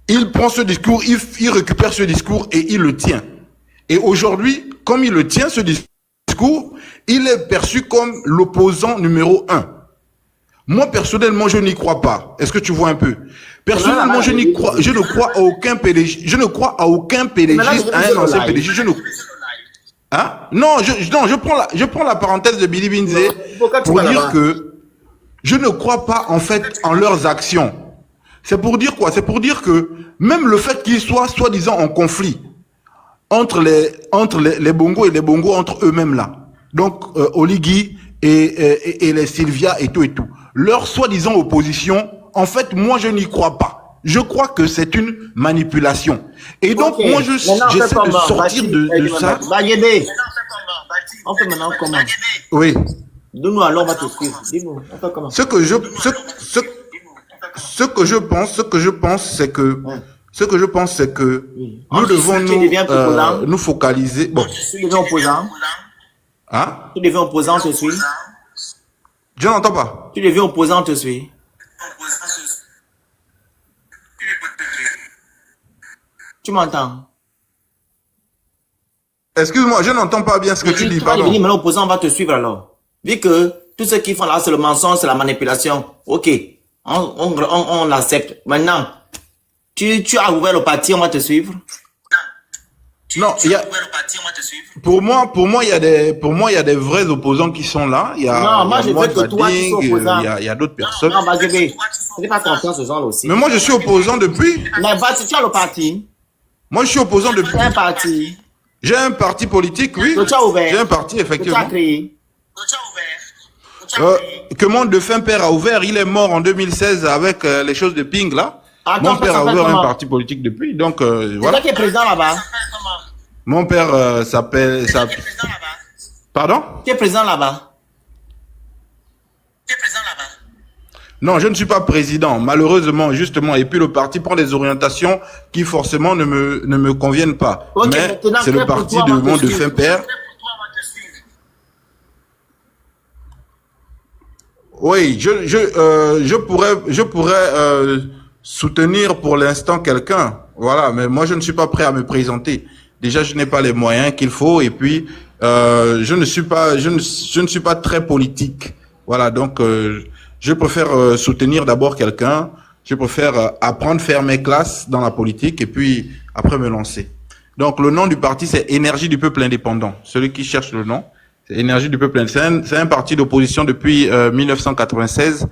Il prend ce discours, il récupère ce discours et il le tient. Et aujourd'hui, comme il le tient, ce discours, il est perçu comme l'opposant numéro 1. Moi, personnellement, je n'y crois pas. Est-ce que tu vois un peu? Personnellement, je ne crois à aucun PDG. Je ne crois à aucun PDG, à un ancien PDG. Hein? Non, je prends la parenthèse de Billy Binze pour dire que je ne crois pas, en fait, en leurs actions. C'est pour dire quoi? C'est pour dire que même le fait qu'ils soient soi-disant en conflit entre les Bongo et les Bongo entre eux-mêmes là. Donc, Oligui et les Sylvia et tout. Leur soi-disant opposition, en fait, moi, je n'y crois pas. Je crois que c'est une manipulation. Et donc, moi, j'essaie de sortir de ça. On fait maintenant comment? Oui. Dis-nous alors, on va te suivre. Dis-nous, on fait comment? Ce que je pense, c'est que nous devons nous focaliser. Bon. Tu deviens opposant. Hein? Tu deviens opposant, te suis. Je n'entends pas. Tu deviens opposant, te suis. Tu m'entends? Excuse-moi, je n'entends pas bien ce que tu dis, pardon. Maintenant, opposant, on va te suivre alors. Vu que tout ce qu'ils font là, c'est le mensonge, c'est la manipulation. Ok, on accepte. Maintenant, tu as ouvert le parti, on va te suivre. Non, pour moi, il y a des vrais opposants qui sont là. Non, moi, je veux que toi, tu sois opposant. Il y a d'autres personnes. Non, bah, je n'ai pas confiance aux gens là aussi. Mais moi, je suis opposant depuis. Mais bah, tu as le parti. Moi, je suis opposant depuis. Tu as un parti. J'ai un parti politique, oui. Tu as ouvert. J'ai un parti, effectivement. Tu as créé. Que Monde de Fin Père a ouvert. Il est mort en 2016 avec les choses de Ping, là. Attends, mon père a ouvert un parti politique depuis. Donc, voilà. C'est toi qui es président là-bas. Mon père s'appelle... Pardon? Qui est président là-bas? Non, je ne suis pas président, malheureusement, justement. Et puis le parti prend des orientations qui forcément ne me conviennent pas. Okay, mais c'est le parti de Monde de Fin Père. Oui, je pourrais soutenir pour l'instant quelqu'un. Voilà, mais moi je ne suis pas prêt à me présenter. Déjà, je n'ai pas les moyens qu'il faut, et puis je ne suis pas très politique. Voilà, donc je préfère soutenir d'abord quelqu'un. Je préfère apprendre, faire mes classes dans la politique, et puis après me lancer. Donc le nom du parti, c'est Énergie du Peuple Indépendant. Celui qui cherche le nom, c'est Énergie du Peuple Indépendant. C'est un parti d'opposition depuis 1996.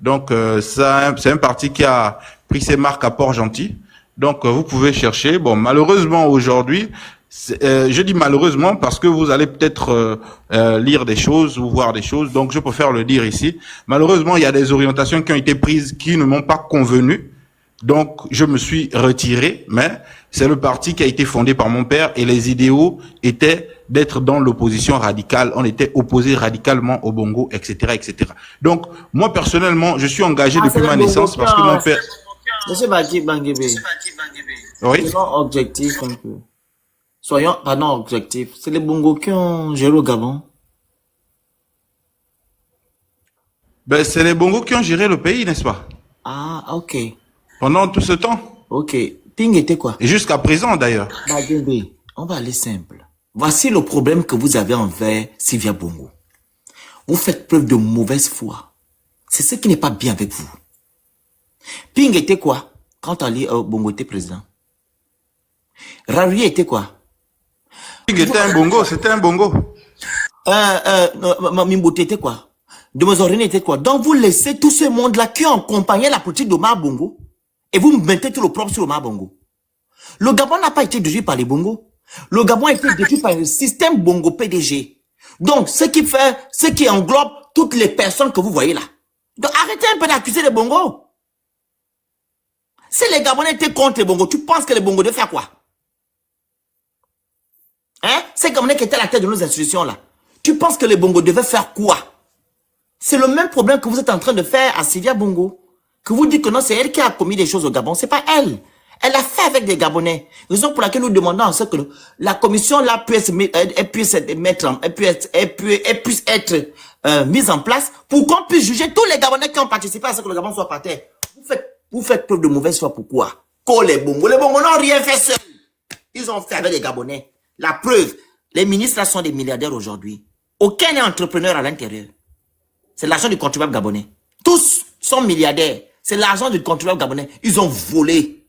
Donc c'est un parti qui a pris ses marques à Port-Gentil. Donc vous pouvez chercher. Bon, malheureusement aujourd'hui, je dis malheureusement parce que vous allez peut-être lire des choses ou voir des choses. Donc je préfère le dire ici. Malheureusement, il y a des orientations qui ont été prises qui ne m'ont pas convenu. Donc je me suis retiré. Mais c'est le parti qui a été fondé par mon père et les idéaux étaient d'être dans l'opposition radicale. On était opposé radicalement au Bongo, etc., etc. Donc moi personnellement, je suis engagé depuis ma naissance parce que mon père. Monsieur Badi Banguébé. Oui. Soyons objectifs un peu. Soyons, pardon, objectifs. C'est les Bongo qui ont géré au Gabon. Ben, c'est les Bongo qui ont géré le pays, n'est-ce pas? Ah, ok. Pendant tout ce temps. Ok. Ping était quoi? Et jusqu'à présent, d'ailleurs. Banguébé, on va aller simple. Voici le problème que vous avez envers Sylvia Bongo. Vous faites preuve de mauvaise foi. C'est ce qui n'est pas bien avec vous. Ping était quoi quand Ali Bongo était président? Rari était quoi? Ping était un Bongo, c'était un Bongo. Mimbote était quoi? Demozorine était quoi? Donc vous laissez tout ce monde-là qui accompagnait la politique d'Omar Bongo et vous mettez tout le propre sur Omar Bongo. Le Gabon n'a pas été détruit par les Bongo. Le Gabon a été détruit par le système Bongo PDG. Donc ce qui englobe toutes les personnes que vous voyez là. Donc arrêtez un peu d'accuser les Bongo. Si les Gabonais étaient contre les Bongo, tu penses que les Bongo devaient faire quoi? Hein? Ces Gabonais qui étaient à la tête de nos institutions là. Tu penses que les Bongo devaient faire quoi? C'est le même problème que vous êtes en train de faire à Sylvia Bongo. Que vous dites que non, c'est elle qui a commis des choses au Gabon. C'est pas elle. Elle a fait avec des Gabonais. Raison pour laquelle nous demandons à ce que la commission là puisse être mise en place pour qu'on puisse juger tous les Gabonais qui ont participé à ce que le Gabon soit par terre. Vous faites preuve de mauvaise foi. Pourquoi? Les Bongo n'ont rien fait seuls. Ils ont fait avec les Gabonais. La preuve, les ministres là sont des milliardaires aujourd'hui. Aucun n'est entrepreneur à l'intérieur. C'est l'argent du contribuable gabonais Tous sont milliardaires. C'est l'argent du contrôleur gabonais. Ils ont volé.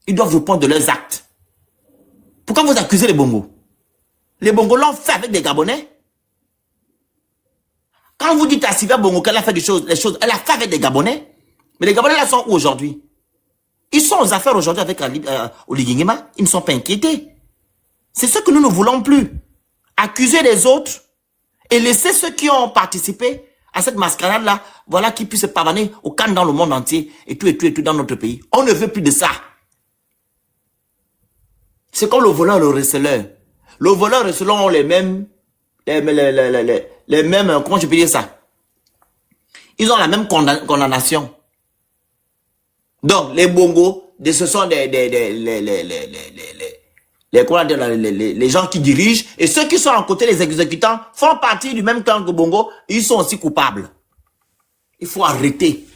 Ils doivent répondre de leurs actes. Pourquoi vous accusez les Bongos? Les Bongos l'ont fait avec des Gabonais. Quand vous dites à Sylvia Bongo qu'elle a fait les choses, elle a fait avec des Gabonais. Mais les Gabonais là sont où aujourd'hui? Ils sont aux affaires aujourd'hui avec Oligui Nguema. Ils ne sont pas inquiétés. C'est ce que nous ne voulons plus. Accuser les autres et laisser ceux qui ont participé à cette mascarade-là, voilà, qui puissent se pavaner au calme dans le monde entier et tout dans notre pays. On ne veut plus de ça. C'est comme le voleur et le receleur. Le voleur et le receleur ont les mêmes, comment je peux dire ça? Ils ont la même condamnation. Donc, les Bongos, ce sont les gens qui dirigent, et ceux qui sont à côté des exécutants font partie du même clan que Bongo, ils sont aussi coupables. Il faut arrêter.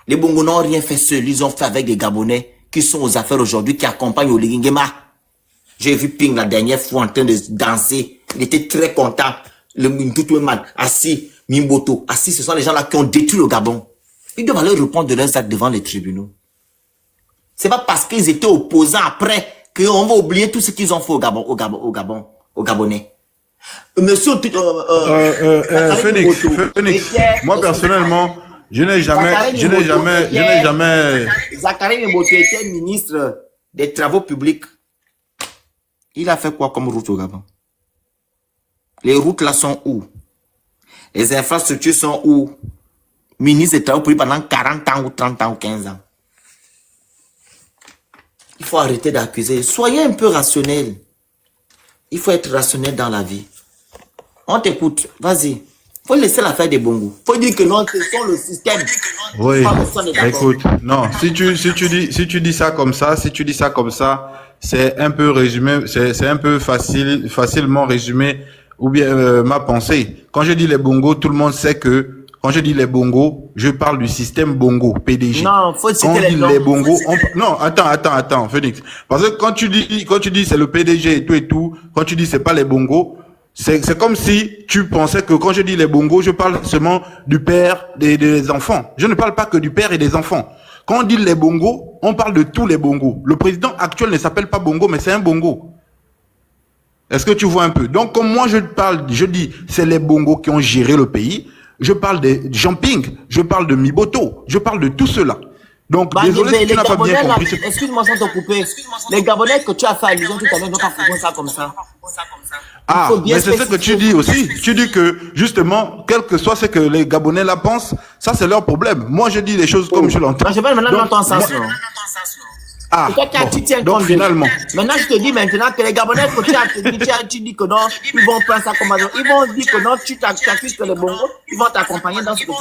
Les Bongos n'ont rien fait seuls, ils ont fait avec des Gabonais qui sont aux affaires aujourd'hui, qui accompagnent Oligui Nguema. J'ai vu Ping la dernière fois en train de danser, il était très content. Le Mintoutou-Man, assis, Mimboto, assis, ce sont les gens là qui ont détruit le Gabon. Ils doivent aller répondre de leurs actes devant les tribunaux. C'est pas parce qu'ils étaient opposants après qu'on va oublier tout ce qu'ils ont fait au Gabonais. Monsieur, Phoenix, moi personnellement, je n'ai jamais. Zacharie Mboto était ministre des Travaux publics. Il a fait quoi comme route au Gabon? Les routes là sont où? Les infrastructures sont où? Ministre des Travaux publics pendant 40 ans ou 30 ans ou 15 ans. Il faut arrêter d'accuser. Soyez un peu rationnel. Il faut être rationnel dans la vie. On t'écoute. Vas-y. Il faut laisser l'affaire des Bongos. Il faut dire que non, ce sont le système. Oui. Écoute, non. Si tu dis ça comme ça, c'est un peu résumé, c'est un peu facilement résumé, ou bien ma pensée. Quand je dis les Bongos, tout le monde sait que quand je dis les Bongos, je parle du système Bongo, PDG. Non, faut quand on dit les Bongos, non, attends, Phoenix. Parce que quand tu dis c'est le PDG et tout, quand tu dis c'est pas les Bongos, c'est comme si tu pensais que quand je dis les Bongos, je parle seulement du père des enfants. Je ne parle pas que du père et des enfants. Quand on dit les Bongos, on parle de tous les Bongos. Le président actuel ne s'appelle pas Bongo, mais c'est un Bongo. Est-ce que tu vois un peu? Donc, comme moi je dis, c'est les Bongos qui ont géré le pays. Je parle de Jean-Ping, je parle de Miboto, je parle de tout cela. Donc, désolé si tu n'as pas bien compris. Excuse-moi sans te couper. Les Gabonais que tu as fait allusion tout à l'heure, n'ont pas compris ça comme ça. Ah, mais c'est ce que tu dis aussi. Tu dis que, justement, quel que soit ce que les Gabonais là pensent, ça c'est leur problème. Moi, je dis les choses comme je l'entends. Je parle maintenant dans ton sens. Ah, donc finalement. Maintenant, je te dis maintenant que les Gabonais, tu dis que non, ils vont prendre ça comme exemple. Ils vont dire que non, tu t'accuses que les Bongos, ils vont t'accompagner dans ce que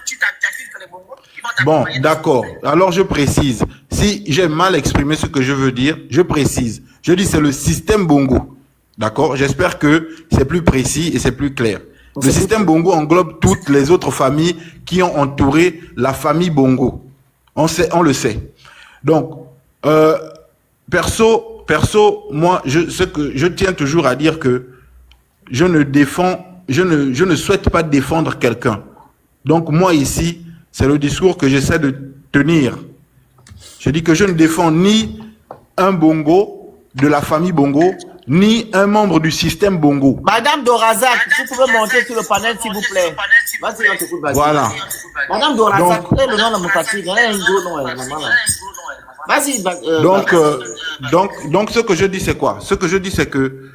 tu fais. Bon, d'accord. Alors, je précise. Si j'ai mal exprimé ce que je veux dire, je précise. Je dis c'est le système Bongo. D'accord? J'espère que c'est plus précis et c'est plus clair. Le système Bongo englobe toutes les autres familles qui ont entouré la famille Bongo. On le sait. Donc, perso, moi, je tiens toujours à dire que je ne souhaite pas défendre quelqu'un. Donc, moi, ici, c'est le discours que j'essaie de tenir. Je dis que je ne défends ni un Bongo de la famille Bongo, ni un membre du système Bongo. Madame Dorazak, vous pouvez monter sur le panel, s'il vous plaît. Vas-y, on t'écoute, vas-y. Voilà. Madame Dorazak, c'est le nom de mon parti. Il y a un gros nom, maman, là. Vas-y. Donc, ce que je dis, c'est quoi? Ce que je dis, c'est que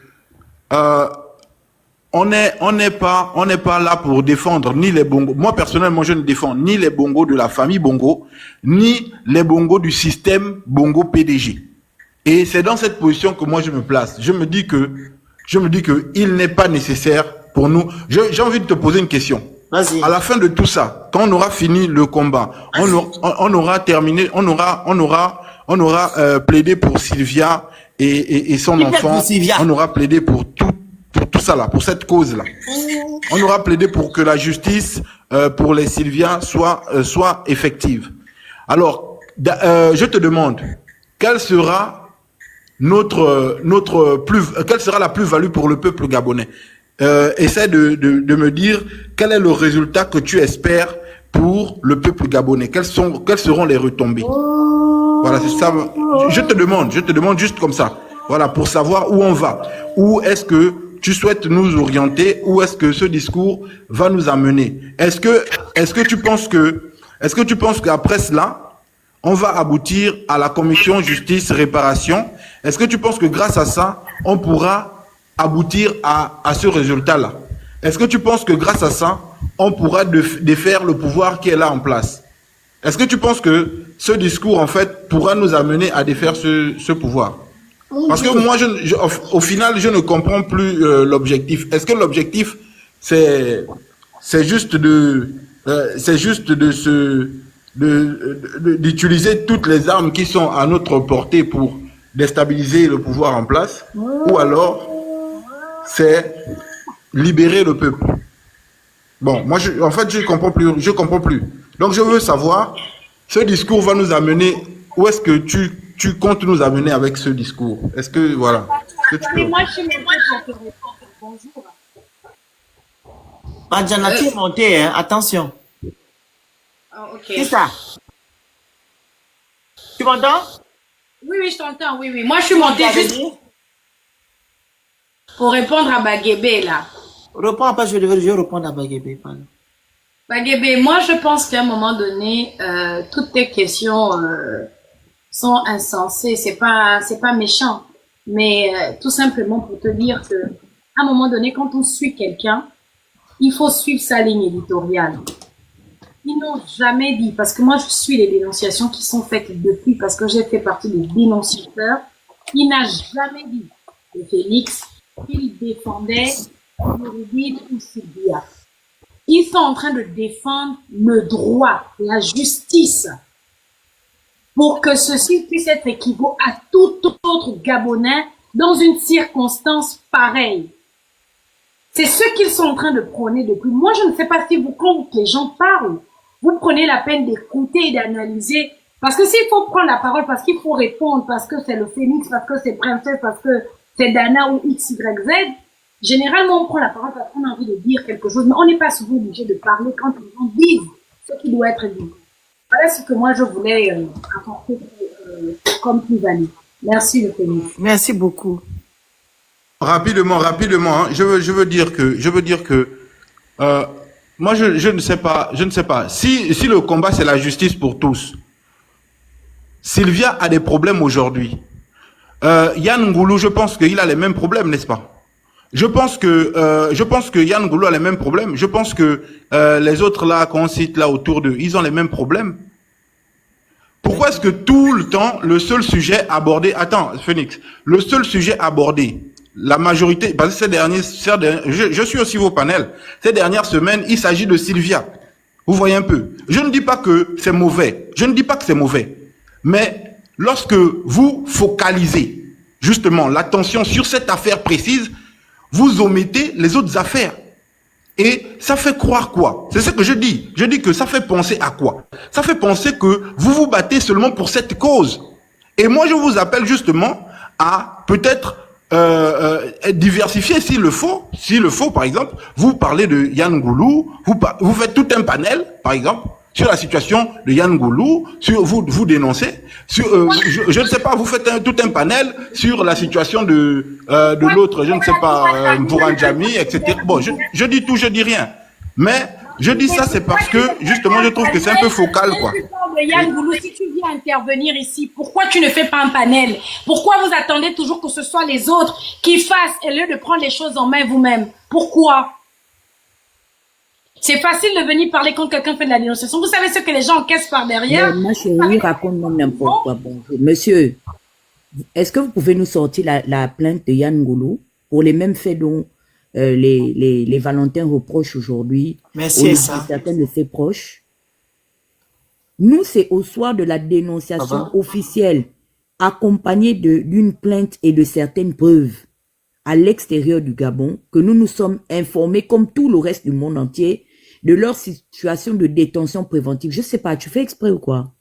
on n'est pas là pour défendre ni les Bongos. Moi, personnellement, je ne défends ni les Bongos de la famille Bongo, ni les Bongos du système Bongo PDG. Et c'est dans cette position que moi je me place. Je me dis que il n'est pas nécessaire pour nous. J'ai envie de te poser une question. Vas-y. À la fin de tout ça, quand on aura fini le combat, on aura terminé, on aura plaidé pour Sylvia et son enfant. On aura plaidé pour tout ça là, pour cette cause là. On aura plaidé pour que la justice pour les Sylvia soit effective. Alors, je te demande, quelle sera quelle sera la plus-value pour le peuple gabonais? Essaie de me dire quel est le résultat que tu espères pour le peuple gabonais? Quelles seront les retombées? Voilà, c'est ça. Je te demande juste comme ça. Voilà, pour savoir où on va. Où est-ce que tu souhaites nous orienter? Où est-ce que ce discours va nous amener? Est-ce que tu penses qu'après cela, on va aboutir à la commission justice réparation? Est-ce que tu penses que grâce à ça, on pourra aboutir à ce résultat-là? Est-ce que tu penses que grâce à ça, on pourra défaire le pouvoir qui est là en place? Est-ce que tu penses que ce discours, en fait, pourra nous amener à défaire ce pouvoir? Parce que moi, au final, je ne comprends plus l'objectif. Est-ce que l'objectif, c'est juste d'utiliser toutes les armes qui sont à notre portée pour déstabiliser le pouvoir en place, ou alors c'est libérer le peuple? Bon, moi, en fait, je comprends plus. Donc, je veux savoir, ce discours va nous amener, où est-ce que tu comptes nous amener avec ce discours? Est-ce que, voilà. Oui, moi, je suis montée pour te répondre. Bonjour. Madjana, tu es montée, hein? Attention. Oh, ok. C'est ça. Tu m'entends? Oui, oui, je t'entends. Oui, oui. Moi, je suis montée juste pour répondre à Baguébé, là. Réponds après, je vais répondre à Baguébé. Pardon. Baguébé, moi, je pense qu'à un moment donné, toutes tes questions sont insensées. C'est pas méchant. Mais tout simplement pour te dire que, à un moment donné, quand on suit quelqu'un, il faut suivre sa ligne éditoriale. Ils n'ont jamais dit, parce que moi je suis les dénonciations qui sont faites depuis, parce que j'ai fait partie des dénonciateurs, il n'a jamais dit de Félix qu'il défendait Noureddine ou Sylvia. Ils sont en train de défendre le droit, la justice, pour que ceci puisse être équivalent à tout autre Gabonais dans une circonstance pareille. C'est ce qu'ils sont en train de prôner depuis. Moi, je ne sais pas si vous, quand les gens parlent, vous prenez la peine d'écouter et d'analyser. Parce que s'il faut prendre la parole, parce qu'il faut répondre, parce que c'est le Phénix, parce que c'est Princesse, parce que c'est Dana ou X, Y, Z, généralement, on prend la parole parce qu'on a envie de dire quelque chose, mais on n'est pas souvent obligé de parler quand les gens disent ce qui doit être dit. Voilà ce que moi, je voulais apporter comme plus-value. Merci, le Phénix. Merci beaucoup. Rapidement, hein, je veux dire que moi je ne sais pas si le combat c'est la justice pour tous. Sylvia a des problèmes aujourd'hui. Yann Ngoulou, je pense qu'il a les mêmes problèmes, n'est-ce pas? Je pense que Yann Ngoulou a les mêmes problèmes. Je pense que les autres là qu'on cite là autour d'eux, ils ont les mêmes problèmes. Pourquoi est-ce que tout le temps le seul sujet abordé, attends Phénix, le seul sujet abordé, la majorité, parce que je suis aussi vos panels, ces dernières semaines, il s'agit de Sylvia. Vous voyez un peu. Je ne dis pas que c'est mauvais. Mais lorsque vous focalisez justement l'attention sur cette affaire précise, vous omettez les autres affaires. Et ça fait croire quoi? C'est ce que je dis. Je dis que ça fait penser à quoi? Ça fait penser que vous vous battez seulement pour cette cause. Et moi, je vous appelle justement à peut-être diversifier s'il le faut, par exemple, vous parlez de Yann Ngoulou, vous faites tout un panel, par exemple, sur la situation de Yann Ngoulou, vous dénoncez, je ne sais pas, vous faites tout un panel sur la situation de l'autre, je ne sais pas, Bourandjami, etc. Bon, je dis tout, je dis rien. Mais je dis ça, c'est parce que, justement, je trouve que c'est un peu focal, quoi. Yann Ngoulou, si tu viens intervenir ici, pourquoi tu ne fais pas un panel? Pourquoi vous attendez toujours que ce soit les autres qui fassent, au lieu de prendre les choses en main vous-même? Pourquoi? C'est facile de venir parler quand quelqu'un fait de la dénonciation. Vous savez ce que les gens encaissent par derrière? Ma chérie, raconte-moi n'importe quoi. Bonjour. Monsieur, est-ce que vous pouvez nous sortir la plainte de Yann Ngoulou pour les mêmes faits dont les Valentins reprochent aujourd'hui Merci, ça. certains de ses proches? Nous, c'est au soir de la dénonciation officielle, accompagnée d'une plainte et de certaines preuves à l'extérieur du Gabon, que nous nous sommes informés, comme tout le reste du monde entier, de leur situation de détention préventive. Je sais pas, tu fais exprès ou quoi?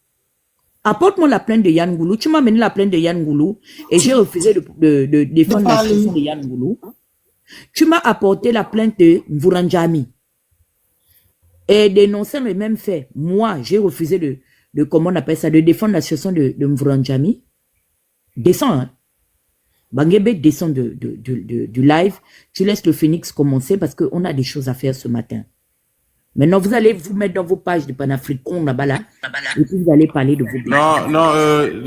Apporte-moi la plainte de Yann Ngoulou. Tu m'as amené la plainte de Yann Ngoulou et j'ai refusé de défendre la situation de Yann Ngoulou. Tu m'as apporté la plainte de Bourandjami. Et dénonçant les mêmes faits, moi, j'ai refusé comment on appelle ça, de défendre la situation de Mvranjami. Descends, hein. Bangebe descend du live. Tu laisses le Phoenix commencer parce qu'on a des choses à faire ce matin. Maintenant, vous allez vous mettre dans vos pages de panafricains là-bas là, et puis vous allez parler de vos Non,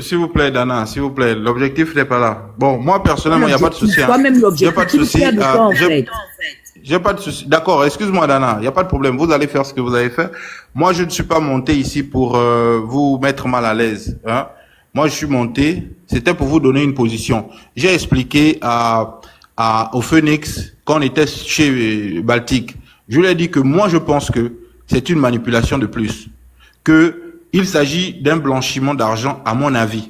s'il vous plaît, Dana, s'il vous plaît, l'objectif n'est pas là. Bon, moi, personnellement, il n'y a pas de souci. Toi-même, l'objectif, il n'y a pas de souci. J'ai pas de souci. D'accord, excuse-moi, Dana, il n'y a pas de problème. Vous allez faire ce que vous avez fait. Moi, je ne suis pas monté ici pour vous mettre mal à l'aise. Hein. Moi, je suis monté, c'était pour vous donner une position. J'ai expliqué au Phoenix quand on était chez Baltic. Je lui ai dit que moi, je pense que c'est une manipulation de plus. Que il s'agit d'un blanchiment d'argent, à mon avis.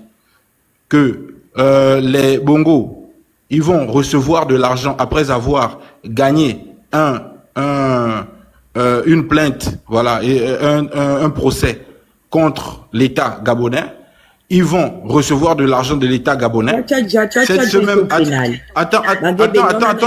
Que les Bongos, ils vont recevoir de l'argent après avoir gagné une plainte, voilà, et un procès contre l'État gabonais. Ils vont recevoir de l'argent de l'État gabonais. Cette semaine, attends,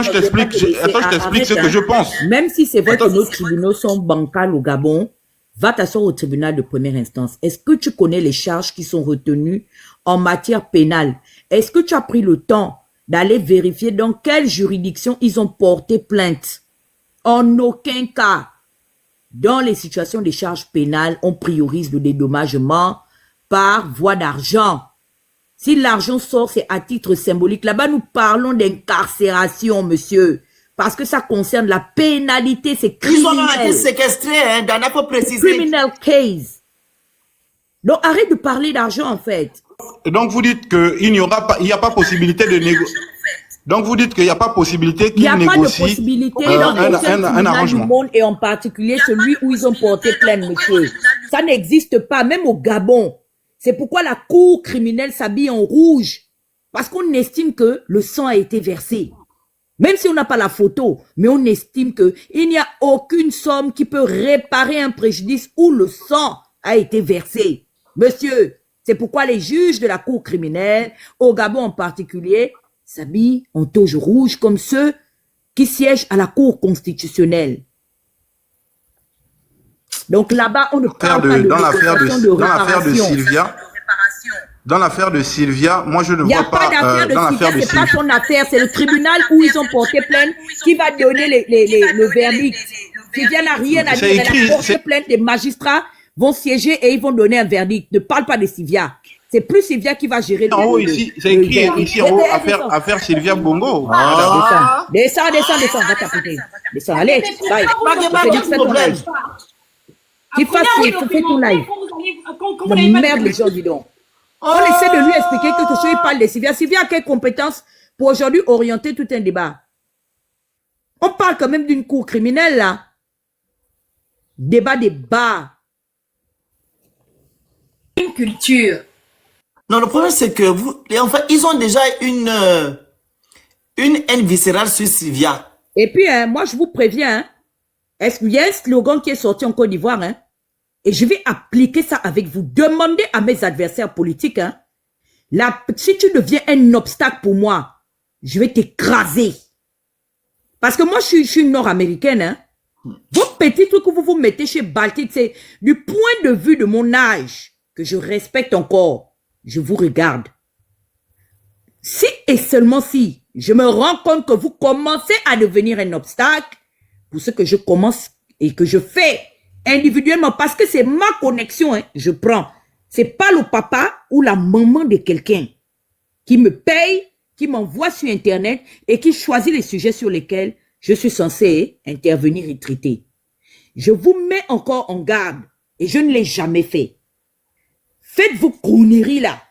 je t'explique ce que je pense. Même si c'est vrai que nos tribunaux sont bancals au Gabon, va t'asseoir au tribunal de première instance. Est-ce que tu connais les charges qui sont retenues en matière pénale? Est-ce que tu as pris le temps d'aller vérifier dans quelle juridiction ils ont porté plainte? En aucun cas, dans les situations des charges pénales, on priorise le dédommagement par voie d'argent. Si l'argent sort, c'est à titre symbolique. Là-bas, nous parlons d'incarcération, monsieur. Parce que ça concerne la pénalité, c'est criminel. Ils ont été séquestrés, hein, Dana, faut préciser. Criminal case. Donc, arrête de parler d'argent, en fait. Donc, vous dites qu'il n'y a pas possibilité de négocier. Donc, vous dites qu'il n'y a pas possibilité qu'ils négocient. Il n'y a pas de possibilité dans un arrangement du monde, et en particulier celui où ils ont porté plainte, monsieur. Ça n'existe pas, même au Gabon. C'est pourquoi la cour criminelle s'habille en rouge. Parce qu'on estime que le sang a été versé. Même si on n'a pas la photo, mais on estime qu'il n'y a aucune somme qui peut réparer un préjudice où le sang a été versé. Monsieur, c'est pourquoi les juges de la cour criminelle, au Gabon en particulier, s'habillent en toge rouge comme ceux qui siègent à la cour constitutionnelle. Donc là-bas, on ne parle pas de réparation. Dans l'affaire de Sylvia, moi je ne vois pas. Il n'y a pas d'affaire de Sylvia, c'est pas son affaire, c'est le tribunal où ils ont porté plainte qui va donner le verdict. Sylvia n'a rien à dire, elle a porté plainte, les magistrats vont siéger et ils vont donner un verdict. Ne parle pas de Sylvia. C'est plus Sylvia qui va gérer en haut ici, c'est écrit ici en haut, affaire Sylvia Bongo. Descends, va t'apporter. Descends, allez, bye. Qu'il fasse ton live. Merde, les gens, dis donc. On essaie de lui expliquer quelque chose, il parle de Sylvia. Sylvia a quelle compétence pour aujourd'hui orienter tout un débat? On parle quand même d'une cour criminelle, là. Débat des bas. Une culture. Non, le problème, c'est que enfin, ils ont déjà une haine viscérale sur Sylvia. Et puis, moi, je vous préviens, il y a un slogan qui est sorti en Côte d'Ivoire, hein. Et je vais appliquer ça avec vous. Demandez à mes adversaires politiques, hein. Si tu deviens un obstacle pour moi, je vais t'écraser. Parce que moi, je suis une nord-américaine, hein. Vos petits trucs que vous vous mettez chez Baltic, c'est du point de vue de mon âge, que je respecte encore. Je vous regarde. Si et seulement si je me rends compte que vous commencez à devenir un obstacle pour ce que je commence et que je fais individuellement, parce que c'est ma connexion, hein, je prends. C'est pas le papa ou la maman de quelqu'un qui me paye, qui m'envoie sur Internet et qui choisit les sujets sur lesquels je suis censé intervenir et traiter. Je vous mets encore en garde et je ne l'ai jamais fait. Faites vos conneries là.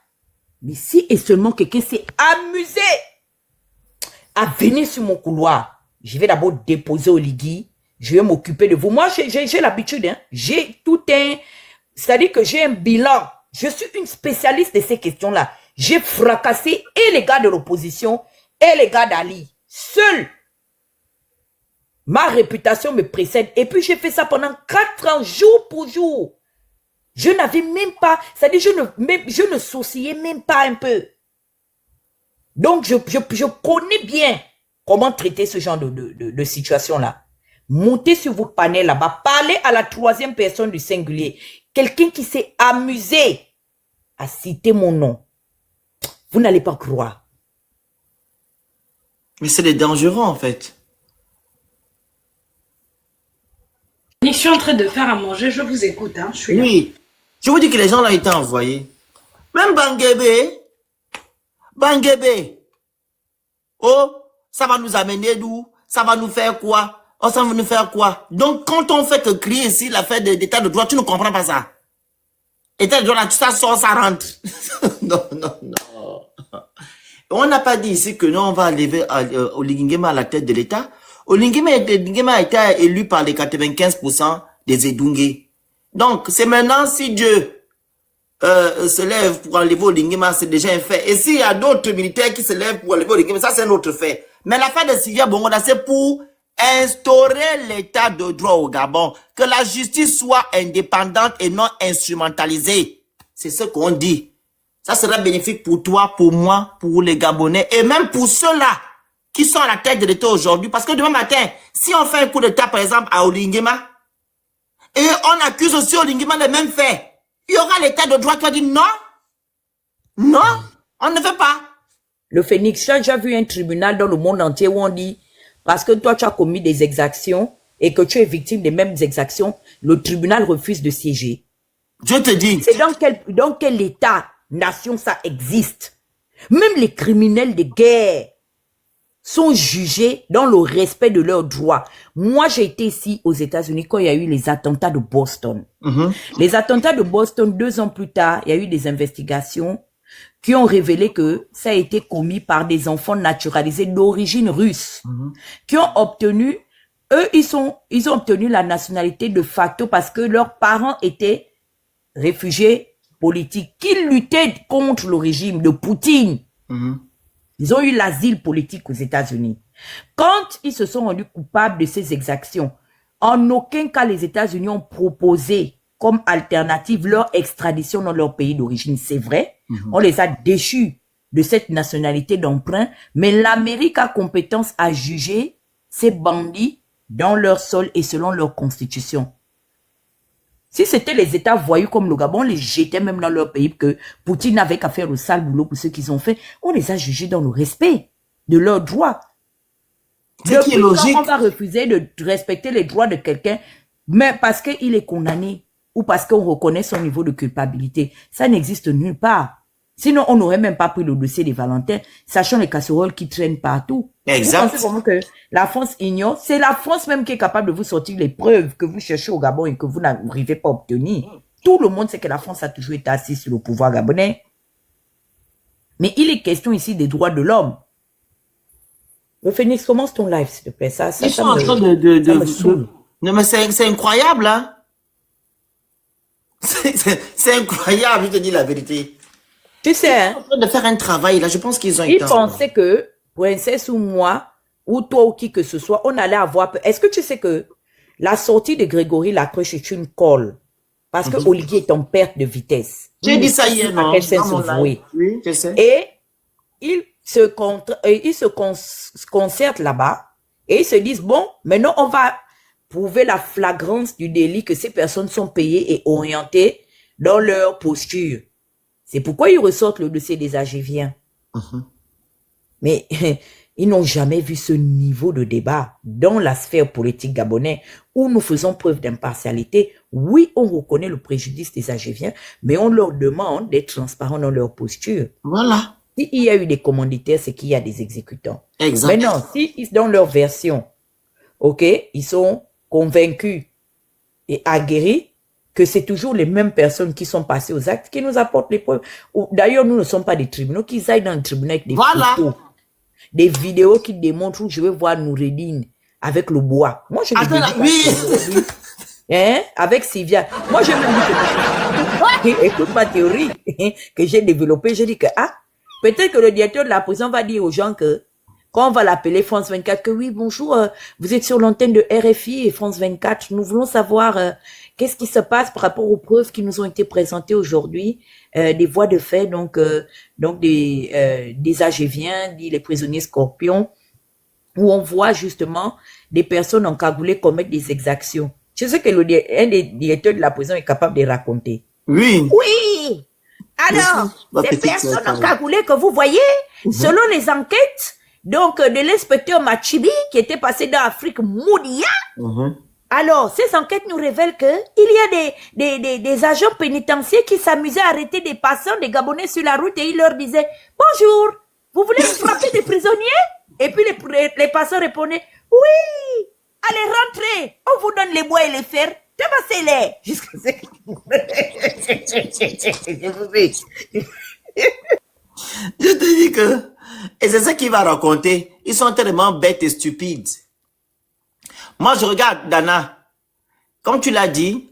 Mais si et seulement quelqu'un s'est amusé à venir sur mon couloir, je vais d'abord déposer au Ligui. Je vais m'occuper de vous. Moi, j'ai l'habitude. Hein. J'ai tout un... C'est-à-dire que j'ai un bilan. Je suis une spécialiste de ces questions-là. J'ai fracassé et les gars de l'opposition et les gars d'Ali. Seul. Ma réputation me précède. Et puis, j'ai fait ça pendant 4 ans, jour pour jour. Je n'avais même pas... C'est-à-dire, je ne sourcillais même pas un peu. Donc, je connais bien comment traiter ce genre de situation-là. Montez sur vos panels là-bas. Parlez à la troisième personne du singulier. Quelqu'un qui s'est amusé à citer mon nom. Vous n'allez pas croire. Mais c'est des dangereux, en fait. Je suis en train de faire à manger, je vous écoute, hein, je suis là. Oui. Je vous dis que les gens là étaient envoyés. Même Banguébé. Oh, ça va nous amener d'où? Ça va nous faire quoi? Oh, ça va nous faire quoi? Donc, quand on fait que crier ici l'affaire d'état de droit, tu ne comprends pas ça. État de droit, là, ça sort, ça rentre. Non, non, non. On n'a pas dit ici que non, on va lever Oligingema à la tête de l'État. Oligingema a été élu par les 95% des Edungé. Donc, c'est maintenant si Dieu se lève pour enlever Oligingema, c'est déjà un fait. Et s'il y a d'autres militaires qui se lèvent pour enlever Oligingema, ça c'est un autre fait. Mais l'affaire de Sylvia Bongoda, c'est pour instaurer l'état de droit au Gabon, que la justice soit indépendante et non instrumentalisée. C'est ce qu'on dit. Ça sera bénéfique pour toi, pour moi, pour les Gabonais et même pour ceux-là qui sont à la tête de l'État aujourd'hui. Parce que demain matin, si on fait un coup d'État, par exemple, à Oligingema, et on accuse aussi Oligingema des mêmes faits, il y aura l'État de droit qui va dire non, non, on ne veut pas. Le Phénix, j'ai déjà vu un tribunal dans le monde entier où on dit, parce que toi, tu as commis des exactions et que tu es victime des mêmes exactions, le tribunal refuse de siéger. Je te dis. C'est dans quel État, nation, ça existe? Même les criminels de guerre sont jugés dans le respect de leurs droits. Moi, j'ai été ici aux États-Unis quand il y a eu les attentats de Boston. Les attentats de Boston, 2 ans plus tard, il y a eu des investigations qui ont révélé que ça a été commis par des enfants naturalisés d'origine russe, qui ont obtenu, eux, ils ont obtenu la nationalité de facto parce que leurs parents étaient réfugiés politiques, qui luttaient contre le régime de Poutine. Ils ont eu l'asile politique aux États-Unis. Quand ils se sont rendus coupables de ces exactions, en aucun cas les États-Unis ont proposé comme alternative leur extradition dans leur pays d'origine. C'est vrai, on les a déchus de cette nationalité d'emprunt, mais l'Amérique a compétence à juger ces bandits dans leur sol et selon leur constitution. Si c'était les États voyous comme le Gabon, on les jetait même dans leur pays, que Poutine n'avait qu'à faire le sale boulot pour ce qu'ils ont fait, on les a jugés dans le respect de leurs droits. C'est qui est logique. Quand on va refuser de respecter les droits de quelqu'un, mais parce qu'il est condamné ou parce qu'on reconnaît son niveau de culpabilité, ça n'existe nulle part. Sinon, on n'aurait même pas pris le dossier des Valentins, sachant les casseroles qui traînent partout. Exact. Vous pensez vraiment que la France ignore? C'est la France même qui est capable de vous sortir les preuves que vous cherchez au Gabon et que vous n'arrivez pas à obtenir. Tout le monde sait que la France a toujours été assise sur le pouvoir gabonais. Mais il est question ici des droits de l'homme. Le Phénix, commence ton live, s'il te plaît. Ils sont en train de... Non, mais c'est incroyable, hein. C'est incroyable, je te dis la vérité. Tu sais, hein, Ils sont en train de faire un travail, là. Je pense qu'ils ont ils été... pensaient que Princesse ou moi, ou toi ou qui que ce soit, on allait avoir peur. Est-ce que tu sais que la sortie de Grégory Lacroche est une colle? Parce que Olivier est en perte de vitesse. J'ai dit ça hier, non? À quel sens Dans mon se vouer. Oui, je sais. Et ils se concertent là-bas et ils se disent, bon, maintenant on va prouver la flagrance du délit que ces personnes sont payées et orientées dans leur posture. C'est pourquoi ils ressortent le dossier des Agéviens. Mais ils n'ont jamais vu ce niveau de débat dans la sphère politique gabonaise où nous faisons preuve d'impartialité. Oui, on reconnaît le préjudice des Agéviens, mais on leur demande d'être transparents dans leur posture. Voilà. S'il y a eu des commanditaires, c'est qu'il y a des exécutants. Exact. Maintenant, si dans leur version, ok, ils sont convaincus et aguerris que c'est toujours les mêmes personnes qui sont passées aux actes qui nous apportent les preuves. D'ailleurs, nous ne sommes pas des tribunaux, qu'ils aillent dans le tribunal avec des photos, des vidéos qui démontrent où je vais voir Noureddine avec le bois. Moi, je Attends, me dis oui. hein, avec Sylvia. Moi, je me dis que, écoute ma théorie que j'ai développée, je dis que, peut-être que le directeur de la prison va dire aux gens que, quand on va l'appeler France 24, que oui, bonjour, vous êtes sur l'antenne de RFI et France 24, nous voulons savoir qu'est-ce qui se passe par rapport aux preuves qui nous ont été présentées aujourd'hui, des voies de fait, donc des Agéviens, dit les prisonniers scorpions, où on voit justement des personnes encagoulées commettre des exactions. Je sais que un des directeurs de la prison est capable de raconter. Oui. Oui. Alors, Ma ces petite personnes sœur, encagoulées que vous voyez, selon les enquêtes donc de l'inspecteur Machibi qui était passé dans l'Afrique Moudia, alors ces enquêtes nous révèlent que il y a des agents pénitentiaires qui s'amusaient à arrêter des passants, des Gabonais sur la route et ils leur disaient « Bonjour, vous voulez frapper des prisonniers ?» Et puis les passants répondaient « Oui, allez rentrer, on vous donne les bois et les fers. Tabassez-les. » Jusqu'à Je vous dis. Je te dis que, et c'est ça qu'il va raconter, ils sont tellement bêtes et stupides. Moi, je regarde Dana, comme tu l'as dit,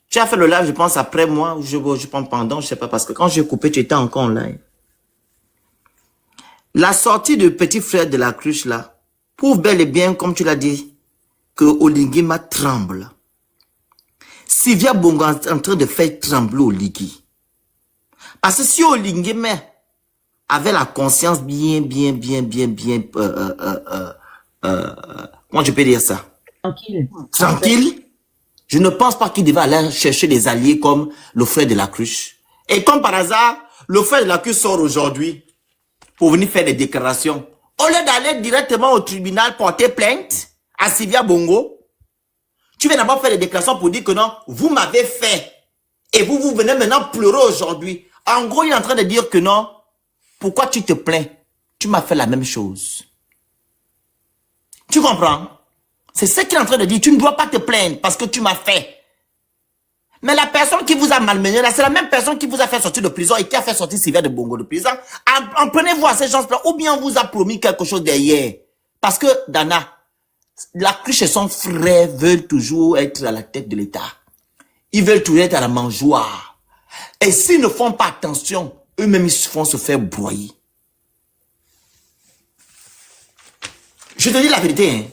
tu as fait le live, je pense, après moi, ou je pense pendant, je sais pas, parce que quand j'ai coupé, tu étais encore en live. La sortie du petit frère de la cruche, là, prouve bel et bien, comme tu l'as dit, que Oligui tremble. Sylvia Bongo est en train de faire trembler Oligui. Parce que si Oligui avait la conscience bien, comment je peux dire ça? Tranquille. Je ne pense pas qu'il devait aller chercher des alliés comme le frère de la cruche. Et comme par hasard, le frère de la cruche sort aujourd'hui pour venir faire des déclarations. Au lieu d'aller directement au tribunal porter plainte à Sylvia Bongo, tu viens d'abord faire des déclarations pour dire que non, vous m'avez fait. Et vous venez maintenant pleurer aujourd'hui. En gros, il est en train de dire que non, pourquoi tu te plains? Tu m'as fait la même chose. Tu comprends? C'est ce qu'il est en train de dire. Tu ne dois pas te plaindre parce que tu m'as fait. Mais la personne qui vous a malmené, là, c'est la même personne qui vous a fait sortir de prison et qui a fait sortir Sylvia de Bongo de prison. En prenez-vous à ces gens-là, ou bien on vous a promis quelque chose derrière. Parce que, Dana, la cruche et son frère veulent toujours être à la tête de l'État. Ils veulent toujours être à la mangeoire. Et s'ils ne font pas attention, eux-mêmes, ils vont se faire broyer. Je te dis la vérité, hein.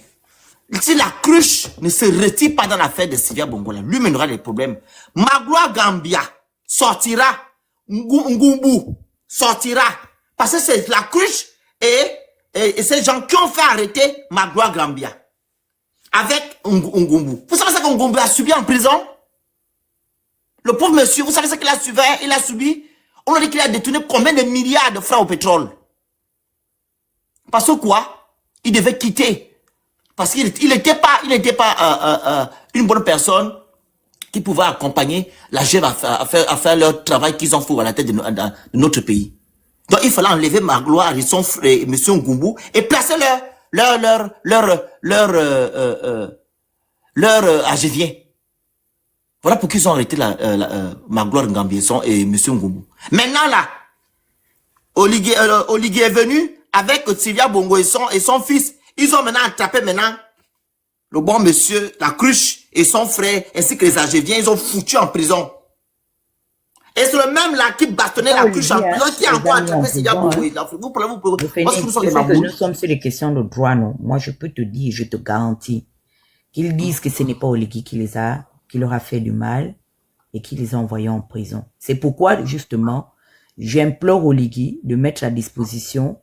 Si la cruche ne se retire pas dans l'affaire de Sylvia Bongo, lui mènera des problèmes. Magloire Gambia sortira. Ngumbu sortira. Parce que c'est la cruche et ces gens qui ont fait arrêter Magloire Gambia. Avec Ngumbu. Vous savez ce qu'Ngumbu a subi en prison? Le pauvre monsieur, vous savez ce qu'il a subi? Il a subi? On a dit qu'il a détourné combien de milliards de francs au pétrole? Parce que quoi? Il devait quitter. Parce qu'il n'était pas une bonne personne qui pouvait accompagner la GEV à faire leur travail qu'ils ont fait à la tête de notre pays. Donc il fallait enlever Magloire et son frère, M. Ngumbu, et placer leur agévien. Voilà pour qu'ils ont arrêté Magloire Ngambieson et M. Ngumbu. Maintenant là, Oligui est venu avec Sylvia Bongo et son fils. Ils ont maintenant attrapé le bon monsieur, la cruche et son frère, ainsi que les agéviens, ils ont foutu en prison. Et c'est le même là qui bastonnait la cruche en prison, qui a encore attrapé Sylvia Bongo. Vous que nous sommes sur les questions de droit, non. Moi, je peux te dire, je te garantis, qu'ils disent que ce n'est pas Oligui qui leur a fait du mal et qui les a envoyés en prison. C'est pourquoi, justement, j'implore Oligui de mettre à disposition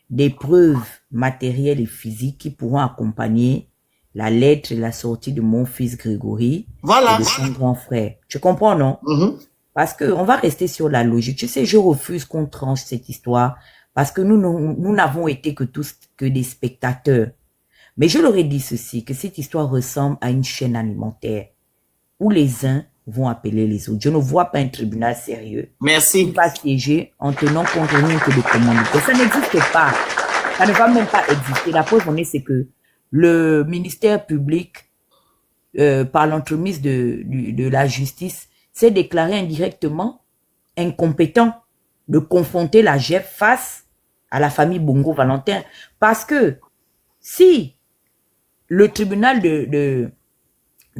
des preuves matérielles et physiques qui pourront accompagner la lettre et la sortie de mon fils Grégory et de son grand frère. Tu comprends, non? Parce que on va rester sur la logique. Tu sais, je refuse qu'on tranche cette histoire parce que nous n'avons été que des spectateurs. Mais je leur ai dit ceci, que cette histoire ressemble à une chaîne alimentaire où les uns vont appeler les autres. Je ne vois pas un tribunal sérieux. Merci. Qui va siéger en tenant compte rien que de commandité. Ça n'existe pas. Ça ne va même pas exister. La preuve en est, c'est que le ministère public, par l'entremise de la justice, s'est déclaré indirectement incompétent de confronter la GEF face à la famille Bongo Valentin. Parce que si le tribunal du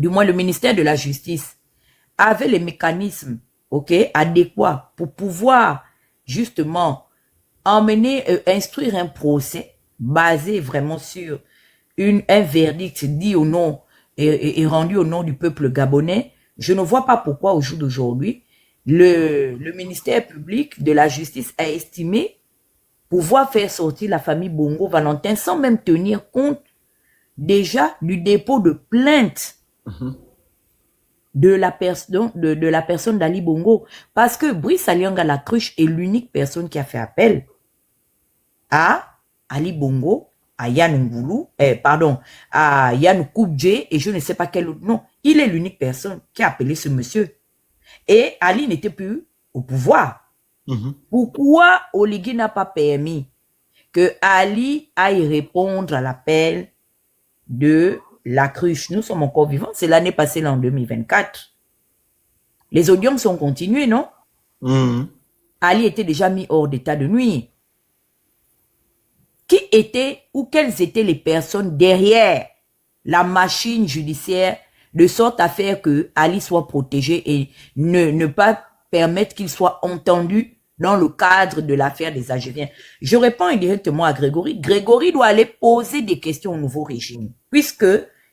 moins le ministère de la Justice avait les mécanismes adéquats pour pouvoir justement instruire un procès basé vraiment sur un verdict dit au nom et rendu au nom du peuple gabonais, je ne vois pas pourquoi au jour d'aujourd'hui, le ministère public de la Justice a estimé pouvoir faire sortir la famille Bongo Valentin sans même tenir compte déjà du dépôt de plainte de la personne d'Ali Bongo. Parce que Brice Alianga Lacruche est l'unique personne qui a fait appel à Ali Bongo, à Yann Ngoulou, à Yann Koubdje et je ne sais pas quel autre nom. Il est l'unique personne qui a appelé ce monsieur. Et Ali n'était plus au pouvoir. Pourquoi Oligui n'a pas permis que Ali aille répondre à l'appel de Lacruche? Nous sommes encore vivants. C'est l'année passée, là, en 2024. Les audiences ont continué, non? Ali était déjà mis hors d'état de nuire. Qui étaient ou quelles étaient les personnes derrière la machine judiciaire de sorte à faire que Ali soit protégé et ne pas permettre qu'il soit entendu dans le cadre de l'affaire des Algériens? Je réponds indirectement à Grégory. Grégory doit aller poser des questions au nouveau régime, puisque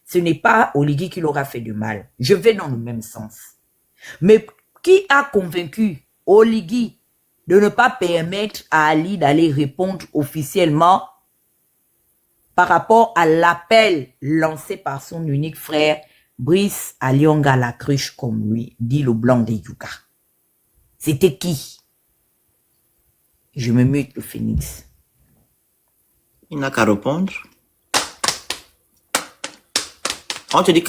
ce n'est pas Oligui qui l'aura fait du mal. Je vais dans le même sens. Mais qui a convaincu Oligui de ne pas permettre à Ali d'aller répondre officiellement par rapport à l'appel lancé par son unique frère, Brice Alianga Lacruche, comme lui dit le blanc des Yuga? C'était qui? Je me mute le phénix. Il n'a qu'à répondre. On te dit que